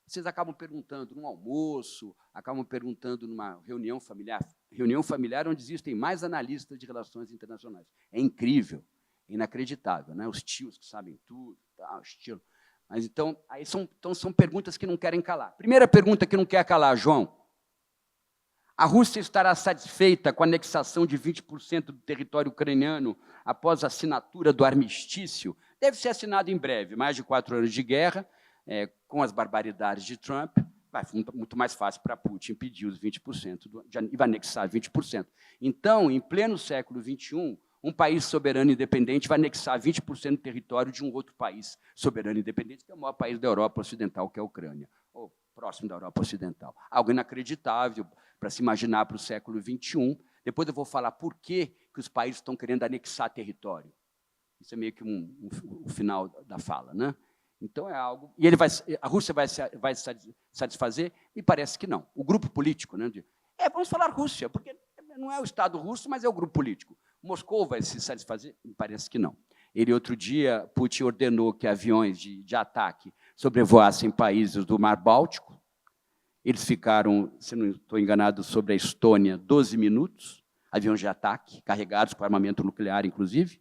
vocês acabam perguntando num almoço, acabam perguntando numa reunião familiar onde existem mais analistas de relações internacionais. É incrível, é inacreditável, né? Os tios que sabem tudo, o estilo... Mas, então, são perguntas que não querem calar. Primeira pergunta que não quer calar, João. A Rússia estará satisfeita com a anexação de 20% do território ucraniano após a assinatura do armistício? Deve ser assinado em breve. Mais de 4 anos de guerra, com as barbaridades de Trump, vai ser muito mais fácil para Putin pedir os 20% e vai anexar 20%. Então, em pleno século XXI, um país soberano e independente vai anexar 20% do território de um outro país soberano e independente, que é o maior país da Europa Ocidental, que é a Ucrânia, ou próximo da Europa Ocidental. Algo inacreditável para se imaginar para o século XXI. Depois eu vou falar por que os países estão querendo anexar território. Isso é meio que o final da fala. Né? Então, é algo... E a Rússia vai satisfazer? Me parece que não. O grupo político... Né, vamos falar Rússia, porque não é o Estado russo, mas é o grupo político. Moscou vai se satisfazer? Me parece que não. Outro dia, Putin ordenou que aviões de ataque sobrevoassem países do Mar Báltico. Eles ficaram, se não estou enganado, sobre a Estônia, 12 minutos, aviões de ataque, carregados com armamento nuclear, inclusive.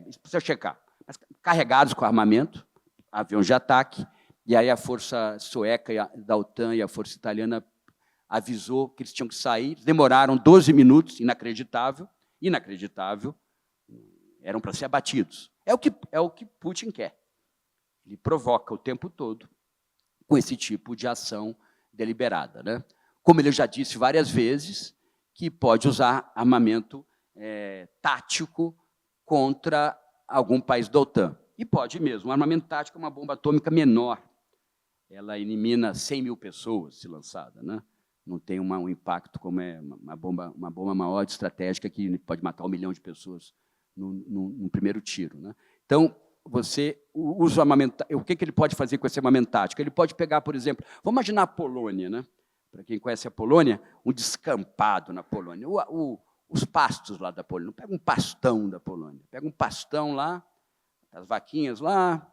Isso precisa checar. Mas carregados com armamento, aviões de ataque, e aí a força sueca da OTAN e a força italiana avisou que eles tinham que sair, demoraram 12 minutos, inacreditável, eram para ser abatidos. É o que Putin quer. Ele provoca o tempo todo com esse tipo de ação deliberada. Né? Como ele já disse várias vezes, que pode usar armamento tático contra algum país da OTAN. E pode mesmo. Um armamento tático é uma bomba atômica menor. Ela elimina 100 mil pessoas se lançada, né? Não tem um impacto como é uma bomba maior, estratégica, que pode matar 1 milhão de pessoas no primeiro tiro, né? Então, você usa o armamento. O que ele pode fazer com esse armamento tático? Ele pode pegar, por exemplo, vamos imaginar a Polônia, né? Para quem conhece a Polônia, um descampado na Polônia. Os pastos lá da Polônia. Pega um pastão da Polônia. Pega um pastão lá, as vaquinhas lá,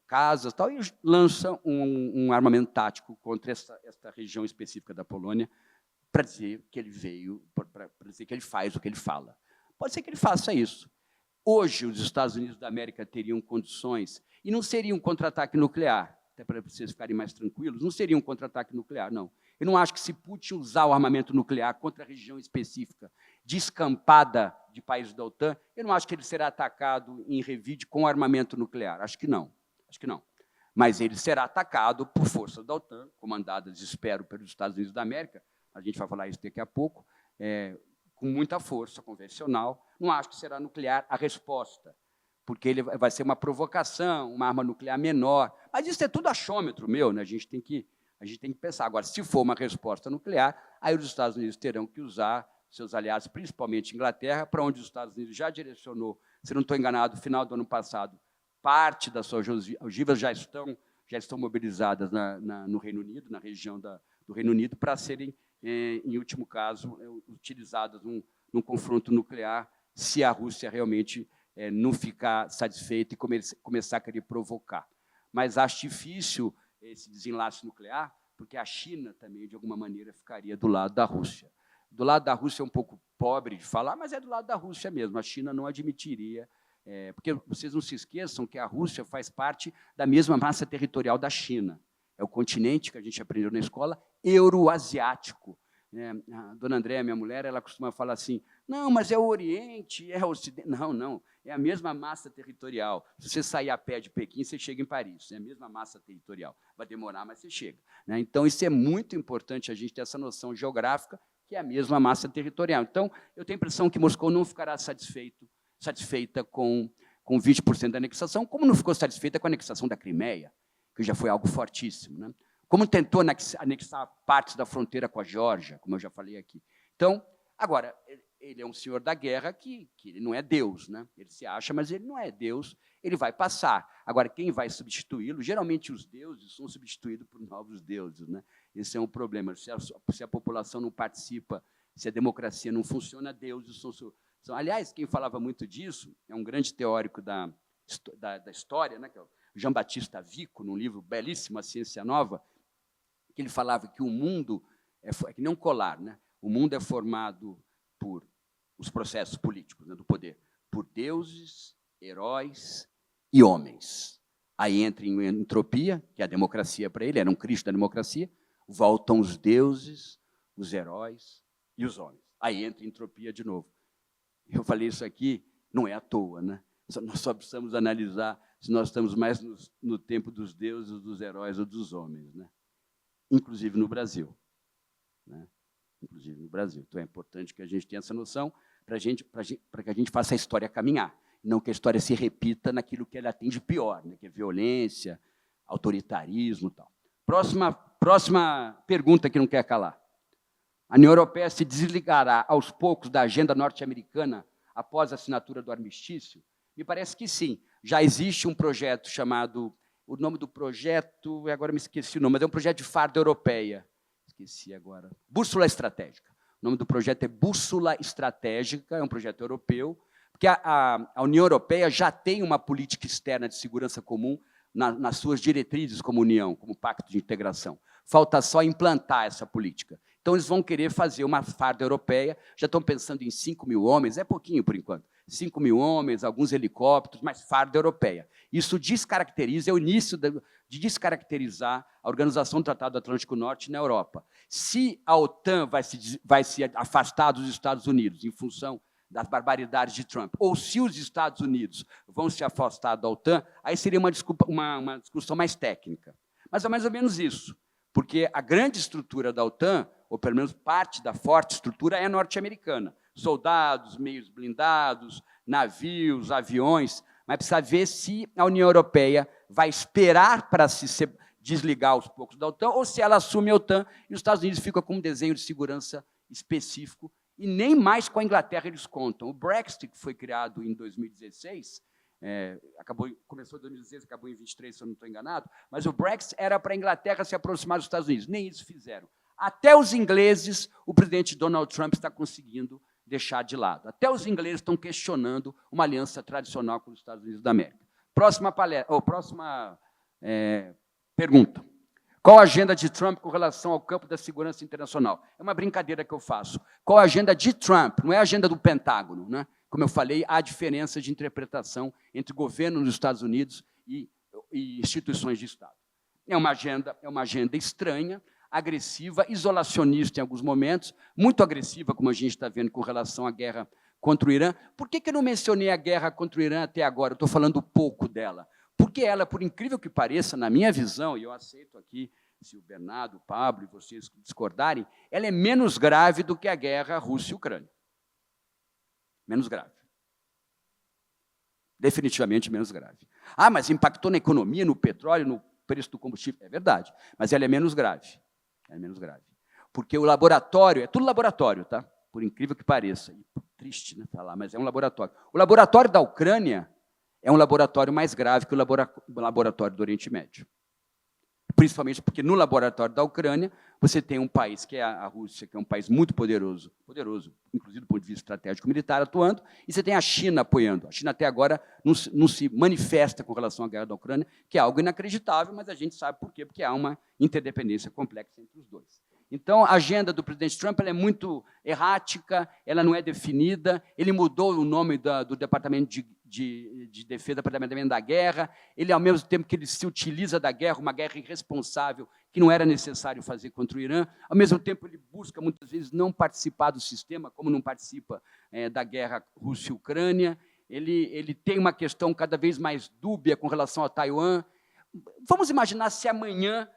casas, tal, e lança um armamento tático contra esta região específica da Polônia, para dizer que ele veio, para dizer que ele faz o que ele fala. Pode ser que ele faça isso. Hoje, os Estados Unidos da América teriam condições, e não seria um contra-ataque nuclear, até para vocês ficarem mais tranquilos, não seria um contra-ataque nuclear, não. Eu não acho que, se Putin usar o armamento nuclear contra a região específica descampada de países da OTAN, eu não acho que ele será atacado em revide com armamento nuclear. Acho que não. Acho que não. Mas ele será atacado por forças da OTAN, comandadas, espero, pelos Estados Unidos da América, a gente vai falar isso daqui a pouco, com muita força convencional. Não acho que será nuclear a resposta, porque ele vai ser uma provocação, uma arma nuclear menor. Mas isso é tudo achômetro meu, né? A gente tem que pensar. Agora, se for uma resposta nuclear, aí os Estados Unidos terão que usar seus aliados, principalmente a Inglaterra, para onde os Estados Unidos já direcionou, se não estou enganado, no final do ano passado, parte das suas ogivas já estão mobilizadas no Reino Unido, na região do Reino Unido, para serem, em último caso, utilizadas num confronto nuclear, se a Rússia realmente não ficar satisfeita e começar a querer provocar. Mas acho difícil esse desenlace nuclear, porque a China também, de alguma maneira, ficaria do lado da Rússia. Do lado da Rússia é um pouco pobre de falar, mas é do lado da Rússia mesmo. A China não admitiria, porque vocês não se esqueçam que a Rússia faz parte da mesma massa territorial da China. É o continente que a gente aprendeu na escola, euroasiático. A dona Andréa, minha mulher, ela costuma falar assim, não, mas é o Oriente, é o Ocidente. Não, não, é a mesma massa territorial. Se você sair a pé de Pequim, você chega em Paris. É a mesma massa territorial. Vai demorar, mas você chega. Então, isso é muito importante, a gente ter essa noção geográfica, que é a mesma massa territorial. Então, eu tenho a impressão que Moscou não ficará satisfeita com 20% da anexação, como não ficou satisfeita com a anexação da Crimeia, que já foi algo fortíssimo, né? Como tentou anexar partes da fronteira com a Geórgia, como eu já falei aqui. Então, agora, ele é um senhor da guerra que ele não é Deus, né? Ele se acha, mas ele não é Deus, ele vai passar. Agora, quem vai substituí-lo? Geralmente, os deuses são substituídos por novos deuses, né? Esse é um problema. Se a população não participa, se a democracia não funciona, deuses são... Aliás, quem falava muito disso é um grande teórico da história, né, que é o Jean-Baptiste Vico, num livro belíssimo, A Ciência Nova, que ele falava que o mundo é que nem um colar, né? O mundo é formado por os processos políticos, né, do poder, por deuses, heróis e homens. Aí entra em entropia, que é a democracia para ele, era um Cristo da democracia, voltam os deuses, os heróis e os homens. Aí entra em entropia de novo. Eu falei isso aqui, não é à toa, né? Nós só precisamos analisar se nós estamos mais no tempo dos deuses, dos heróis ou dos homens, né? Inclusive no Brasil. Né? Inclusive no Brasil. Então, é importante que a gente tenha essa noção para que a gente faça a história caminhar, não que a história se repita naquilo que ela tem de pior, né? Que é violência, autoritarismo e tal. Próxima pergunta que não quer calar. A União Europeia se desligará aos poucos da agenda norte-americana após a assinatura do armistício? Me parece que sim. Já existe um projeto chamado... O nome do projeto, agora me esqueci o nome, mas é um projeto de farda europeia. Esqueci agora. Bússola Estratégica. O nome do projeto é Bússola Estratégica, é um projeto europeu, porque a União Europeia já tem uma política externa de segurança comum nas suas diretrizes como União, como Pacto de Integração. Falta só implantar essa política. Então, eles vão querer fazer uma farda europeia, já estão pensando em 5 mil homens, é pouquinho por enquanto, 5 mil homens, alguns helicópteros, mas farda europeia. Isso descaracteriza, é o início de descaracterizar a Organização do Tratado do Atlântico Norte na Europa. Se a OTAN vai se afastar dos Estados Unidos em função das barbaridades de Trump, ou se os Estados Unidos vão se afastar da OTAN, aí seria uma discussão mais técnica. Mas é mais ou menos isso, porque a grande estrutura da OTAN, ou pelo menos parte da forte estrutura, é norte-americana. Soldados, meios blindados, navios, aviões, mas precisa ver se a União Europeia vai esperar para se desligar aos poucos da OTAN, ou se ela assume a OTAN e os Estados Unidos ficam com um desenho de segurança específico, e nem mais com a Inglaterra eles contam. O Brexit, que foi criado em 2016, começou em 2016, acabou em 2023, se eu não estou enganado, mas o Brexit era para a Inglaterra se aproximar dos Estados Unidos, nem isso fizeram. Até os ingleses, o presidente Donald Trump está conseguindo deixar de lado. Até os ingleses estão questionando uma aliança tradicional com os Estados Unidos da América. Próxima pergunta. Qual a agenda de Trump com relação ao campo da segurança internacional? É uma brincadeira que eu faço. Qual a agenda de Trump? Não é a agenda do Pentágono, né? Como eu falei, há diferença de interpretação entre governo dos Estados Unidos e instituições de Estado. É uma agenda estranha, agressiva, isolacionista em alguns momentos, muito agressiva, como a gente está vendo com relação à guerra contra o Irã. Por que eu não mencionei a guerra contra o Irã até agora? Eu estou falando pouco dela. Porque ela, por incrível que pareça, na minha visão, e eu aceito aqui, se o Bernardo, o Pablo e vocês discordarem, ela é menos grave do que a guerra Rússia e Ucrânia. Menos grave. Definitivamente menos grave. Ah, mas impactou na economia, no petróleo, no preço do combustível. É verdade, mas ela é menos grave. É menos grave. Porque o laboratório, é tudo laboratório, tá? Por incrível que pareça. Triste, né, falar, mas é um laboratório. O laboratório da Ucrânia é um laboratório mais grave que o laboratório do Oriente Médio. Principalmente porque no laboratório da Ucrânia você tem um país, que é a Rússia, que é um país muito poderoso, inclusive do ponto de vista estratégico militar, atuando, e você tem a China apoiando. A China até agora não se manifesta com relação à guerra da Ucrânia, que é algo inacreditável, mas a gente sabe por quê, porque há uma interdependência complexa entre os dois. Então, a agenda do presidente Trump ela é muito errática, ela não é definida, ele mudou o nome do Departamento de Defesa, Departamento da Guerra, ele, ao mesmo tempo que ele se utiliza da guerra, uma guerra irresponsável, que não era necessário fazer contra o Irã, ao mesmo tempo ele busca, muitas vezes, não participar do sistema, como não participa da guerra Rússia-Ucrânia, ele tem uma questão cada vez mais dúbia com relação a Taiwan. Vamos imaginar se amanhã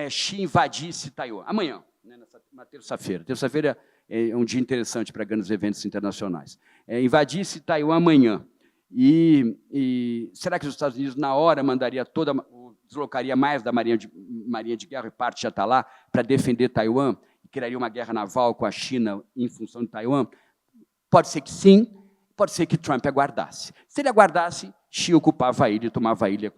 Xi invadisse Taiwan. Amanhã, né, na terça-feira. Terça-feira é um dia interessante para grandes eventos internacionais. Invadisse Taiwan amanhã. E será que os Estados Unidos, na hora, deslocaria mais da Marinha de Guerra, e parte já está lá, para defender Taiwan, e criaria uma guerra naval com a China em função de Taiwan? Pode ser que sim, pode ser que Trump aguardasse. Se ele aguardasse, Xi ocupava a ilha e tomava a ilha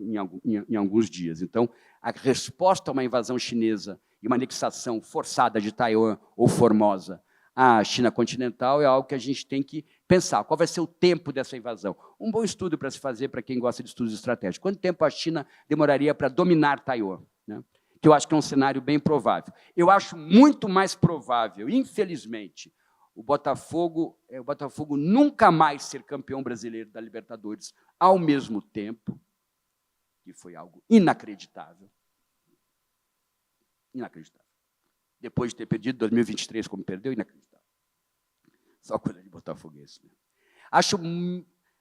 em alguns dias. Então, a resposta a uma invasão chinesa e uma anexação forçada de Taiwan ou Formosa à China continental é algo que a gente tem que pensar. Qual vai ser o tempo dessa invasão? Um bom estudo para se fazer para quem gosta de estudos estratégicos. Quanto tempo a China demoraria para dominar Taiwan? Né? Que eu acho que é um cenário bem provável. Eu acho muito mais provável, infelizmente, o Botafogo nunca mais ser campeão brasileiro da Libertadores ao mesmo tempo, que foi algo inacreditável. Inacreditável. Depois de ter perdido 2023 como perdeu, inacreditável. Só coisa de botafoguense. Né? Acho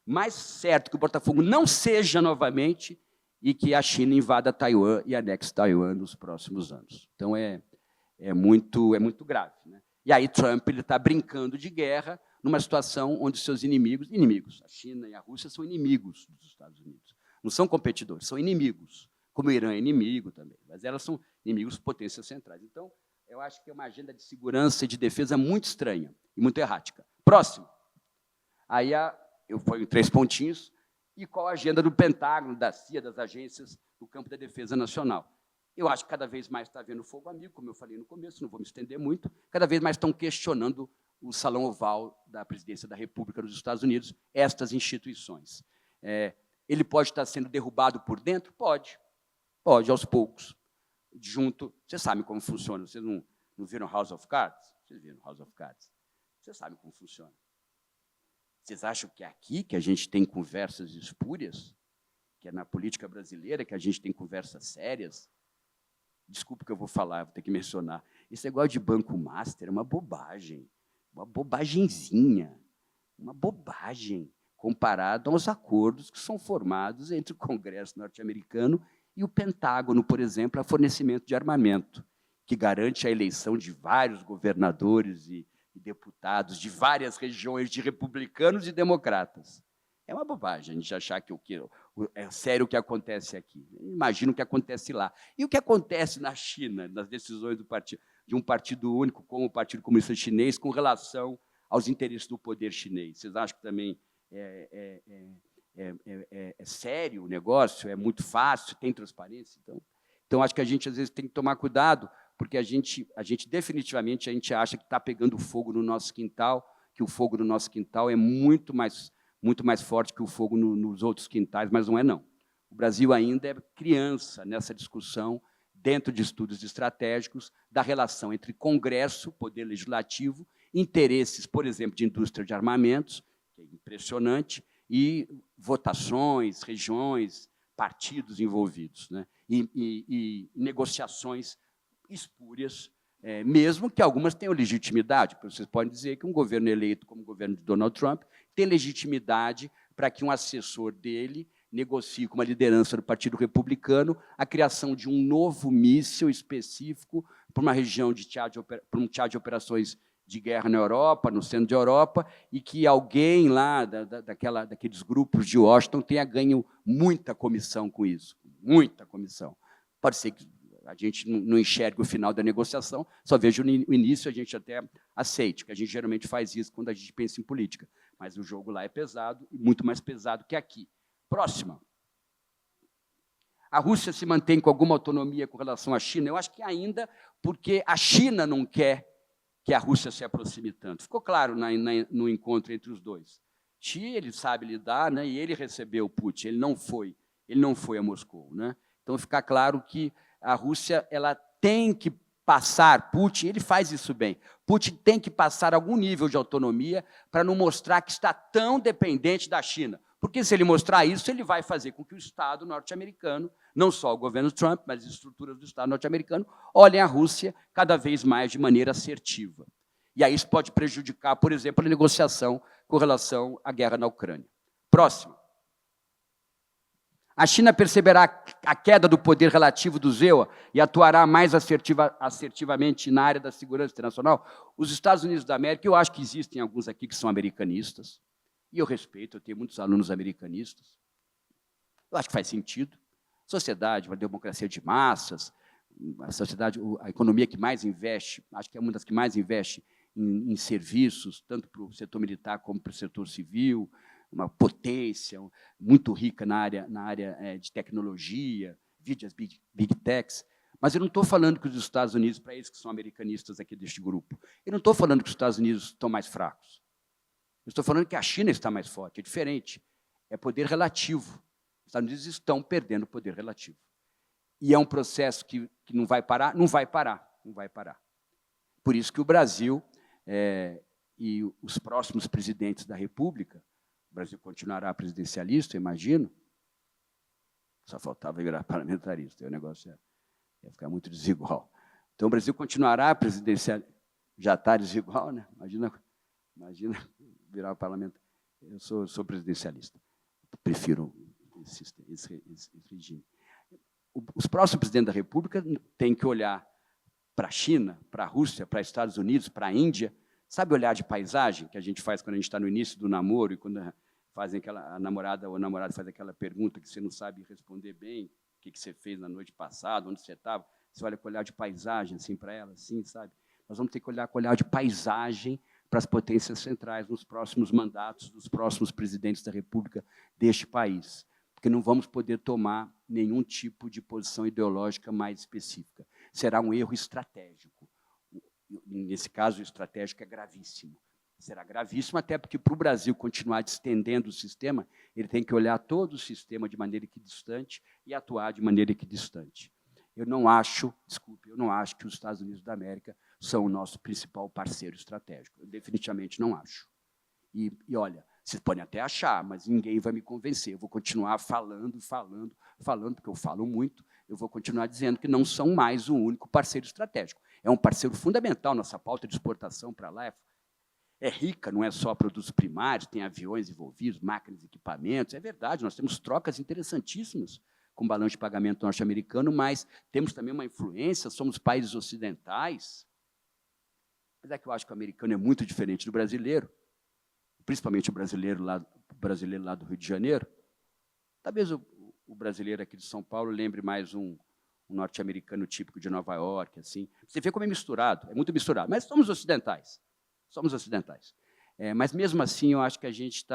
mais certo que o Botafogo não seja novamente e que a China invada Taiwan e anexe Taiwan nos próximos anos. Então, é muito grave. Né? E aí Trump está brincando de guerra numa situação onde seus inimigos, a China e a Rússia são inimigos dos Estados Unidos. Não são competidores, são inimigos. Como o Irã é inimigo também, mas elas são inimigos potências centrais. Então, eu acho que é uma agenda de segurança e de defesa muito estranha e muito errática. Próximo. Aí eu fui em 3 pontinhos. E qual a agenda do Pentágono, da CIA, das agências do campo da defesa nacional? Eu acho que cada vez mais está havendo fogo amigo, como eu falei no começo, não vou me estender muito, cada vez mais estão questionando o salão oval da presidência da República dos Estados Unidos, estas instituições. Ele pode estar sendo derrubado por dentro? Pode, aos poucos. Vocês sabem como funciona, vocês não viram House of Cards? Vocês viram House of Cards? Vocês sabem como funciona. Vocês acham que é aqui que a gente tem conversas espúrias? Que é na política brasileira que a gente tem conversas sérias? Desculpa que eu vou falar, vou ter que mencionar. Esse negócio de Banco Master é uma bobagem, uma bobagemzinha, uma bobagem comparado aos acordos que são formados entre o Congresso norte-americano e o Pentágono, por exemplo, a fornecimento de armamento, que garante a eleição de vários governadores e e deputados de várias regiões, de republicanos e democratas. É uma bobagem a gente achar que é sério o que acontece aqui. Imagina o que acontece lá. E o que acontece na China, nas decisões de um partido único, como o Partido Comunista Chinês, com relação aos interesses do poder chinês? Vocês acham que também é sério o negócio? É muito fácil? Tem transparência? Então, acho que a gente, às vezes, tem que tomar cuidado, porque a gente definitivamente acha que está pegando fogo no nosso quintal, que o fogo no nosso quintal é muito mais forte que o fogo nos outros quintais, mas não é, não. O Brasil ainda é criança nessa discussão, dentro de estudos estratégicos, da relação entre Congresso, Poder Legislativo, interesses, por exemplo, de indústria de armamentos, que é impressionante, e votações, regiões, partidos envolvidos, né? E negociações espúrias, mesmo que algumas tenham legitimidade. Vocês podem dizer que um governo eleito, como o governo de Donald Trump, tem legitimidade para que um assessor dele negocie com uma liderança do Partido Republicano a criação de um novo míssil específico para uma região para um teatro de operações de guerra na Europa, no centro da Europa, e que alguém lá daqueles grupos de Washington tenha ganho muita comissão com isso, muita comissão. Pode ser que a gente não enxergue o final da negociação, só veja o início, a gente até aceite, que a gente geralmente faz isso quando a gente pensa em política, mas o jogo lá é pesado, e muito mais pesado que aqui. Próxima. A Rússia se mantém com alguma autonomia com relação à China? Eu acho que ainda, porque a China não quer que a Rússia se aproxime tanto. Ficou claro no encontro entre os dois. Xi, ele sabe lidar, né, e ele recebeu Putin, ele não foi a Moscou, né? Então, fica claro que a Rússia ela tem que passar, Putin, ele faz isso bem, Putin tem que passar algum nível de autonomia para não mostrar que está tão dependente da China. Porque, se ele mostrar isso, ele vai fazer com que o Estado norte-americano, não só o governo Trump, mas as estruturas do Estado norte-americano, olhem a Rússia cada vez mais de maneira assertiva. E aí isso pode prejudicar, por exemplo, a negociação com relação à guerra na Ucrânia. Próximo. A China perceberá a queda do poder relativo do ZEUA e atuará mais assertivamente na área da segurança internacional? Os Estados Unidos da América, eu acho que existem alguns aqui que são americanistas, e eu respeito, eu tenho muitos alunos americanistas. Eu acho que faz sentido. Sociedade, uma democracia de massas, a sociedade, a economia que mais investe, acho que é uma das que mais investe em serviços, tanto para o setor militar como para o setor civil, uma potência muito rica na área de tecnologia, vide as big techs. Mas eu não estou falando que os Estados Unidos, para eles que são americanistas aqui deste grupo, eu não estou falando que os Estados Unidos estão mais fracos. Eu estou falando que a China está mais forte, é diferente. É poder relativo. Os Estados Unidos estão perdendo poder relativo. E é um processo que não vai parar? Não vai parar, não vai parar. Por isso que o Brasil e os próximos presidentes da República, o Brasil continuará presidencialista, eu imagino, só faltava virar parlamentarista, o negócio ia ficar muito desigual. Então, o Brasil continuará presidencialista, já está desigual, né? Imagina virar parlamentar. Eu sou presidencialista, prefiro esse regime. Os próximos presidentes da República têm que olhar para a China, para a Rússia, para os Estados Unidos, para a Índia. Sabe olhar de paisagem, que a gente faz quando a gente está no início do namoro, e quando a namorada ou o namorado faz aquela pergunta que você não sabe responder bem, o que você fez na noite passada, onde você estava, você olha com olhar de paisagem assim, para ela, assim, sabe? Nós vamos ter que olhar com olhar de paisagem para as potências centrais nos próximos mandatos dos próximos presidentes da República deste país, porque não vamos poder tomar nenhum tipo de posição ideológica mais específica. Será um erro estratégico. Nesse caso, o estratégico é gravíssimo. Será gravíssimo até porque, para o Brasil continuar estendendo o sistema, ele tem que olhar todo o sistema de maneira equidistante e atuar de maneira equidistante. Eu não acho que os Estados Unidos da América são o nosso principal parceiro estratégico. Eu definitivamente não acho. E olha, vocês podem até achar, mas ninguém vai me convencer. Eu vou continuar falando, porque eu falo muito, eu vou continuar dizendo que não são mais o único parceiro estratégico. É um parceiro fundamental, nossa pauta de exportação para lá é rica, não é só produtos primários, tem aviões envolvidos, máquinas, equipamentos, é verdade, nós temos trocas interessantíssimas com o balanço de pagamento norte-americano, mas temos também uma influência, somos países ocidentais. apesar que eu acho que o americano é muito diferente do brasileiro, principalmente o brasileiro lá do Rio de Janeiro, talvez o brasileiro aqui de São Paulo lembre mais um norte-americano típico de Nova York, assim. Você vê como é misturado, é muito misturado, mas somos ocidentais. Mas, mesmo assim, eu acho que a gente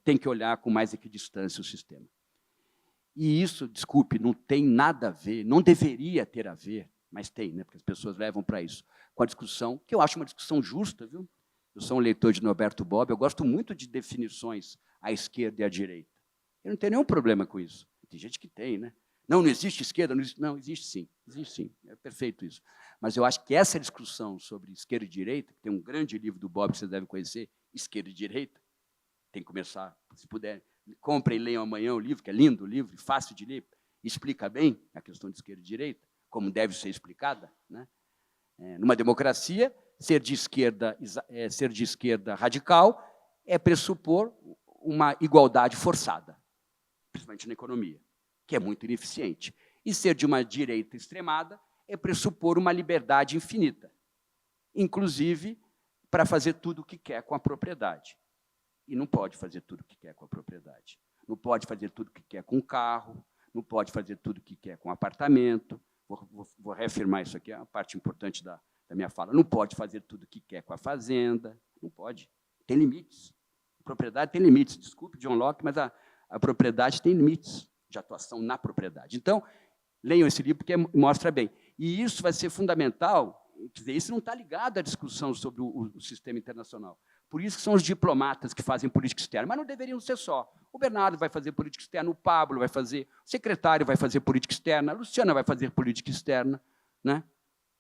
tem que olhar com mais equidistância o sistema. E isso, desculpe, não tem nada a ver, não deveria ter a ver, mas tem, né, porque as pessoas levam para isso, com a discussão, que eu acho uma discussão justa, viu? Eu sou um leitor de Norberto Bobbio, eu gosto muito de definições à esquerda e à direita. Eu não tenho nenhum problema com isso. Tem gente que tem, né? Não existe esquerda, não, existe sim, é perfeito isso. Mas eu acho que essa discussão sobre esquerda e direita, que tem um grande livro do Bobbio que vocês devem conhecer, Esquerda e Direita, tem que começar, se puder, comprem e leiam amanhã o livro, que é lindo o livro, fácil de ler, explica bem a questão de esquerda e direita, como deve ser explicada, né? Numa democracia, ser de esquerda radical é pressupor uma igualdade forçada, principalmente na economia, que é muito ineficiente. E ser de uma direita extremada é pressupor uma liberdade infinita, inclusive para fazer tudo o que quer com a propriedade. E não pode fazer tudo o que quer com a propriedade. Não pode fazer tudo o que quer com o carro, não pode fazer tudo o que quer com o apartamento. Vou reafirmar isso aqui, é uma parte importante da minha fala. Não pode fazer tudo o que quer com a fazenda, não pode. Tem limites. A propriedade tem limites. Desculpe, John Locke, mas a propriedade tem limites de atuação na propriedade. Então, leiam esse livro, porque mostra bem. E isso vai ser fundamental, quer dizer, isso não está ligado à discussão sobre o sistema internacional. Por isso que são os diplomatas que fazem política externa, mas não deveriam ser só. O Bernardo vai fazer política externa, o Pablo vai fazer, o secretário vai fazer política externa, a Luciana vai fazer política externa, né?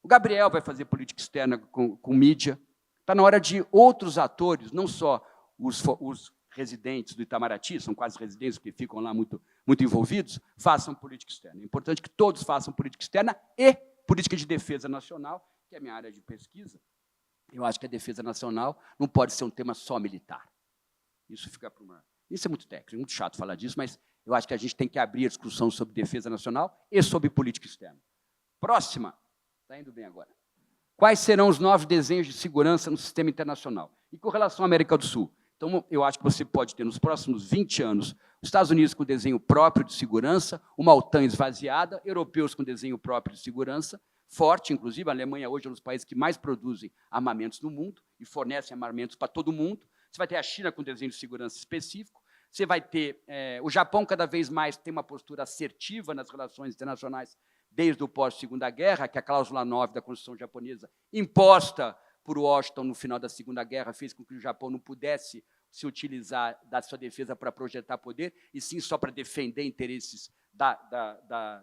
O Gabriel vai fazer política externa com mídia. Está na hora de outros atores, não só os residentes do Itamaraty, são quase residentes que ficam lá muito envolvidos, façam política externa. É importante que todos façam política externa e política de defesa nacional, que é a minha área de pesquisa. Eu acho que a defesa nacional não pode ser um tema só militar. Isso fica para uma... Isso é muito técnico, é muito chato falar disso, mas eu acho que a gente tem que abrir a discussão sobre defesa nacional e sobre política externa. Próxima. Está indo bem agora. Quais serão os novos desenhos de segurança no sistema internacional? E com relação à América do Sul? Então, eu acho que você pode ter, nos próximos 20 anos, os Estados Unidos com desenho próprio de segurança, uma OTAN esvaziada, europeus com desenho próprio de segurança, forte, inclusive, a Alemanha hoje é um dos países que mais produzem armamentos no mundo e fornecem armamentos para todo mundo. Você vai ter a China com desenho de segurança específico, você vai ter o Japão cada vez mais tem uma postura assertiva nas relações internacionais desde o pós-Segunda Guerra, que a cláusula 9 da Constituição japonesa, imposta por Washington no final da Segunda Guerra, fez com que o Japão não pudesse se utilizar da sua defesa para projetar poder, e sim só para defender interesses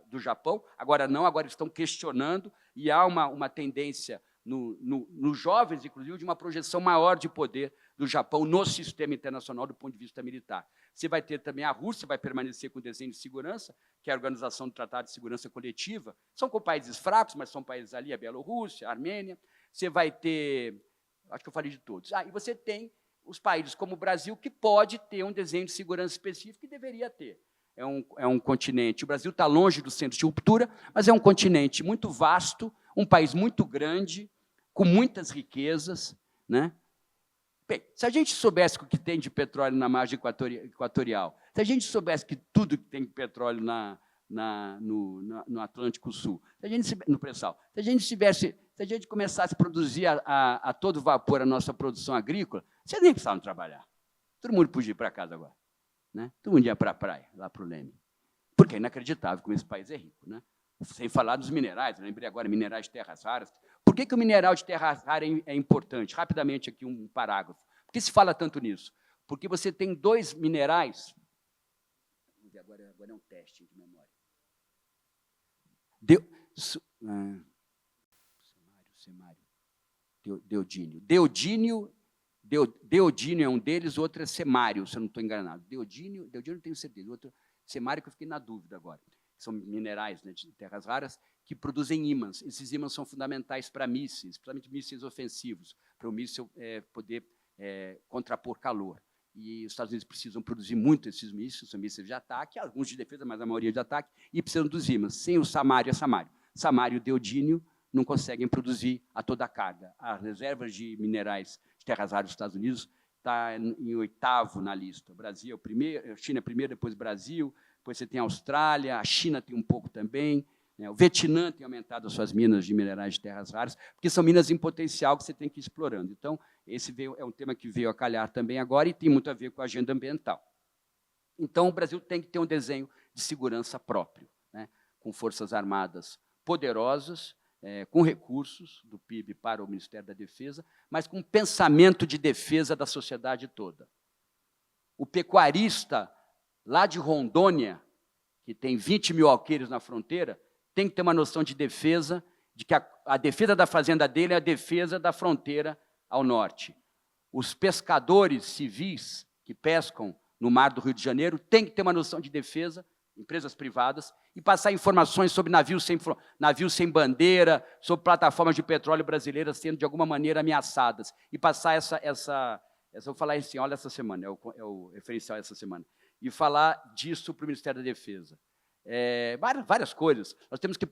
do Japão. Agora não, agora estão questionando, e há uma tendência nos jovens, inclusive, de uma projeção maior de poder do Japão no sistema internacional do ponto de vista militar. Você vai ter também a Rússia, vai permanecer com o desenho de segurança, que é a Organização do Tratado de Segurança Coletiva. São com países fracos, mas são países ali, a Bielorrússia, a Armênia. Você vai ter, acho que eu falei de todos. E você tem os países como o Brasil, que pode ter um desenho de segurança específico, e deveria ter. É um continente, o Brasil está longe do centro de ruptura, mas é um continente muito vasto, um país muito grande, com muitas riquezas, né? Bem, se a gente soubesse o que tem de petróleo na margem equatorial, se a gente soubesse que tudo que tem de petróleo no Atlântico Sul, no pré-sal, se a gente começasse a produzir a todo vapor a nossa produção agrícola, vocês nem precisavam trabalhar. Todo mundo podia ir para casa agora, né? Todo mundo ia para a praia, lá para o Leme. Porque é inacreditável como esse país é rico, né? Sem falar dos minerais, eu lembrei agora, minerais de terras raras. Por que o mineral de terra rara é importante? Rapidamente, aqui um parágrafo. Por que se fala tanto nisso? Porque você tem dois minerais... Vamos ver, agora é um teste de memória. Deodínio. Deodínio é um deles, o outro é semário, se eu não estou enganado. Deodínio eu tenho certeza. O outro semário, que eu fiquei na dúvida agora. São minerais, né, de terras raras que produzem ímãs. Esses ímãs são fundamentais para mísseis, principalmente mísseis ofensivos, para o míssil poder contrapor calor. E os Estados Unidos precisam produzir muito esses mísseis, são mísseis de ataque, alguns de defesa, mas a maioria de ataque, e precisam dos ímãs. Sem o samário, samário, deodínio, não conseguem produzir a toda a carga. As reservas de minerais de terras raras dos Estados Unidos está em 8º na lista. O Brasil é o primeiro, a China é primeiro, depois o Brasil, depois você tem a Austrália, a China tem um pouco também, né? O Vietnã tem aumentado as suas minas de minerais de terras raras, porque são minas em potencial que você tem que ir explorando. Então, esse é um tema que veio a calhar também agora e tem muito a ver com a agenda ambiental. Então, o Brasil tem que ter um desenho de segurança próprio, né? Com forças armadas poderosas, com recursos do PIB para o Ministério da Defesa, mas com pensamento de defesa da sociedade toda. O pecuarista lá de Rondônia, que tem 20 mil alqueires na fronteira, tem que ter uma noção de defesa, de que a defesa da fazenda dele é a defesa da fronteira ao norte. Os pescadores civis que pescam no mar do Rio de Janeiro têm que ter uma noção de defesa, empresas privadas, e passar informações sobre navios sem bandeira, sobre plataformas de petróleo brasileiras sendo, de alguma maneira, ameaçadas. E passar vou falar assim, olha, essa semana, é o referencial essa semana, e falar disso para o Ministério da Defesa. Várias coisas. Nós temos que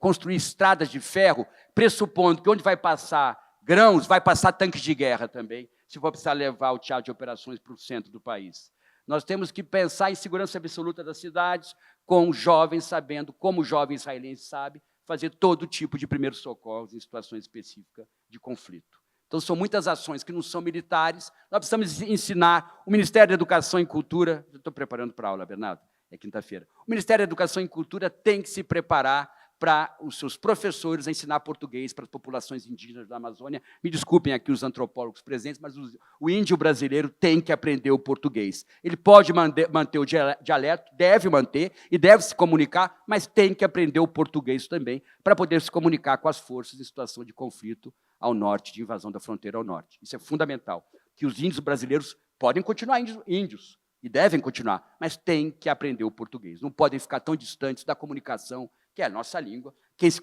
construir estradas de ferro, pressupondo que onde vai passar grãos, vai passar tanques de guerra também, se for precisar levar o teatro de operações para o centro do país. Nós temos que pensar em segurança absoluta das cidades, com jovens sabendo, como o jovem israelense sabe, fazer todo tipo de primeiros socorros em situações específicas de conflito. Então, são muitas ações que não são militares. Nós precisamos ensinar o Ministério da Educação e Cultura. Eu estou preparando para a aula, Bernardo, é quinta-feira. O Ministério da Educação e Cultura tem que se preparar para os seus professores a ensinar português para as populações indígenas da Amazônia. Me desculpem aqui os antropólogos presentes, mas o índio brasileiro tem que aprender o português. Ele pode manter o dialeto, deve manter e deve se comunicar, mas tem que aprender o português também para poder se comunicar com as forças em situação de conflito ao norte, de invasão da fronteira ao norte. Isso é fundamental, que os índios brasileiros podem continuar índios e devem continuar, mas têm que aprender o português. Não podem ficar tão distantes da comunicação, que é a nossa língua, a gente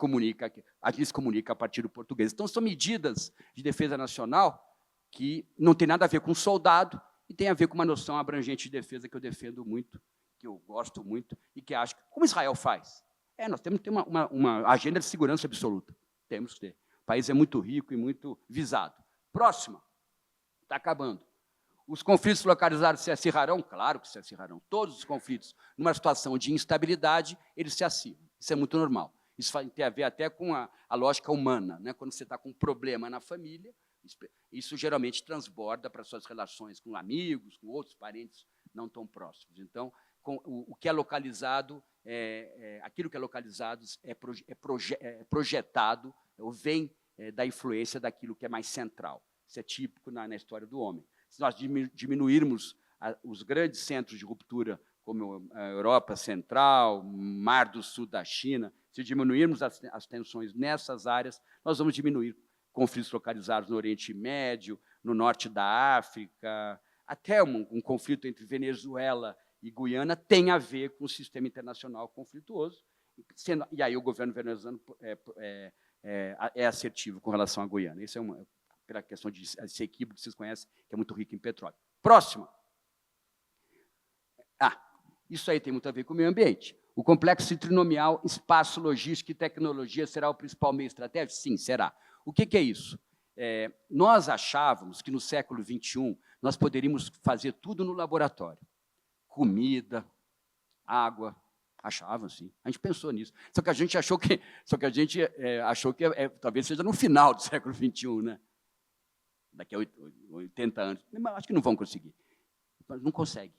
se comunica a partir do português. Então, são medidas de defesa nacional que não tem nada a ver com soldado e tem a ver com uma noção abrangente de defesa que eu defendo muito, que eu gosto muito e que acho que, como Israel faz. Nós temos que ter uma agenda de segurança absoluta. Temos que ter. O país é muito rico e muito visado. Próxima. Está acabando. Os conflitos localizados se acirrarão? Claro que se acirrarão. Todos os conflitos, numa situação de instabilidade, eles se acirram. Isso é muito normal. Isso tem a ver até com a lógica humana, né? Quando você está com um problema na família, isso geralmente transborda para suas relações com amigos, com outros parentes não tão próximos. Então, o que é localizado, aquilo que é localizado é projetado ou vem da influência daquilo que é mais central. Isso é típico na história do homem. Se nós diminuirmos os grandes centros de ruptura, como a Europa Central, Mar do Sul da China, se diminuirmos as tensões nessas áreas, nós vamos diminuir conflitos localizados no Oriente Médio, no norte da África, até um conflito entre Venezuela e Guiana tem a ver com o sistema internacional conflituoso, e aí o governo venezuelano é assertivo com relação à Guiana. Isso é pela questão de esse equívoco que vocês conhecem, que é muito rico em petróleo. Próxima. Isso aí tem muito a ver com o meio ambiente. O complexo trinomial, espaço, logística e tecnologia será o principal meio estratégico? Sim, será. O que é isso? Nós achávamos que no século XXI nós poderíamos fazer tudo no laboratório. Comida, água, achávamos, sim. A gente pensou nisso. Só que a gente achou que talvez seja no final do século XXI, né? Daqui a 80 anos. Mas acho que não vão conseguir. Não consegue.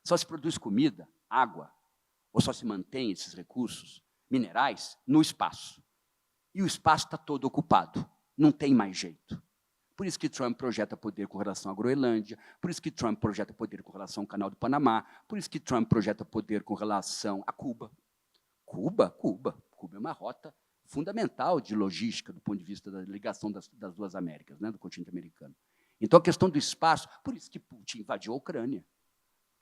Só se produz comida, água, ou só se mantém esses recursos minerais no espaço. E o espaço está todo ocupado. Não tem mais jeito. Por isso que Trump projeta poder com relação à Groenlândia, por isso que Trump projeta poder com relação ao Canal do Panamá, por isso que Trump projeta poder com relação a Cuba. Cuba é uma rota fundamental de logística do ponto de vista da ligação das duas Américas, né, do continente americano. Então, a questão do espaço, por isso que Putin invadiu a Ucrânia.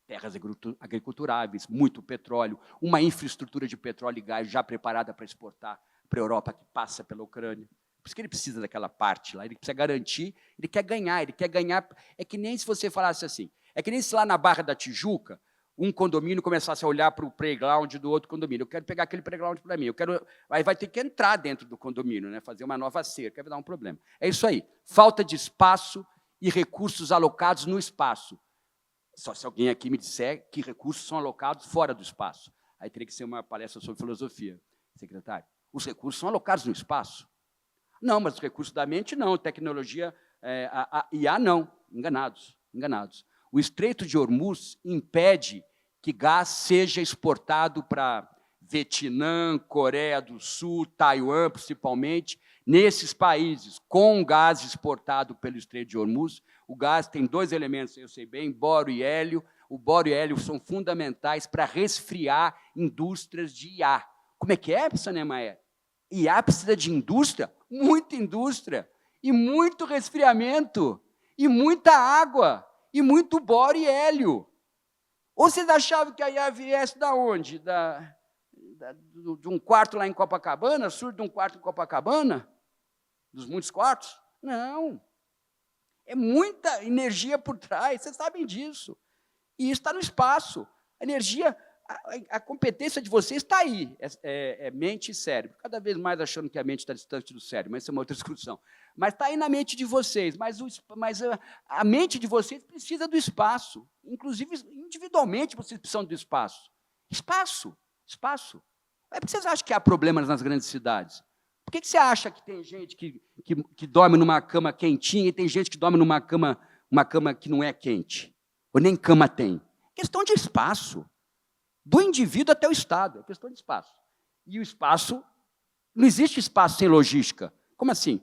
Terras agriculturáveis, muito petróleo, uma infraestrutura de petróleo e gás já preparada para exportar para a Europa, que passa pela Ucrânia. Por isso que ele precisa daquela parte lá, ele precisa garantir, ele quer ganhar. É que nem se você falasse assim, é que nem se lá na Barra da Tijuca, um condomínio começasse a olhar para o playground do outro condomínio. Eu quero pegar aquele playground para mim. Aí vai ter que entrar dentro do condomínio, né? Fazer uma nova cerca, vai dar um problema. É isso aí. Falta de espaço e recursos alocados no espaço. Só se alguém aqui me disser que recursos são alocados fora do espaço. Aí teria que ser uma palestra sobre filosofia, secretário. Os recursos são alocados no espaço? Não, mas os recursos da mente não, tecnologia, IA não. Enganados, enganados. O Estreito de Hormuz impede que gás seja exportado para Vietnã, Coreia do Sul, Taiwan, principalmente. Nesses países, com gás exportado pelo Estreito de Hormuz, o gás tem 2 elementos, eu sei bem, bório e hélio. O bório e hélio são fundamentais para resfriar indústrias de IA. Como é que é, professor Niemeyer? IA precisa de indústria? Muita indústria, e muito resfriamento, e muita água, e muito bório e hélio. Ou vocês achavam que a IA viesse da onde? De um quarto lá em Copacabana? Surge de um quarto em Copacabana? Dos muitos quartos? Não. É muita energia por trás, vocês sabem disso. E isso está no espaço. A energia, a competência de vocês está aí, é mente e cérebro. Cada vez mais achando que a mente está distante do cérebro, mas isso é uma outra discussão. Mas está aí na mente de vocês, mas a mente de vocês precisa do espaço. Inclusive, individualmente, vocês precisam do espaço. Espaço, espaço. É porque vocês acham que há problemas nas grandes cidades? Por que você acha que tem gente que dorme numa cama quentinha e tem gente que dorme numa cama que não é quente? Ou nem cama tem? Questão de espaço. Do indivíduo até o Estado, é questão de espaço. E o espaço, não existe espaço sem logística. Como assim?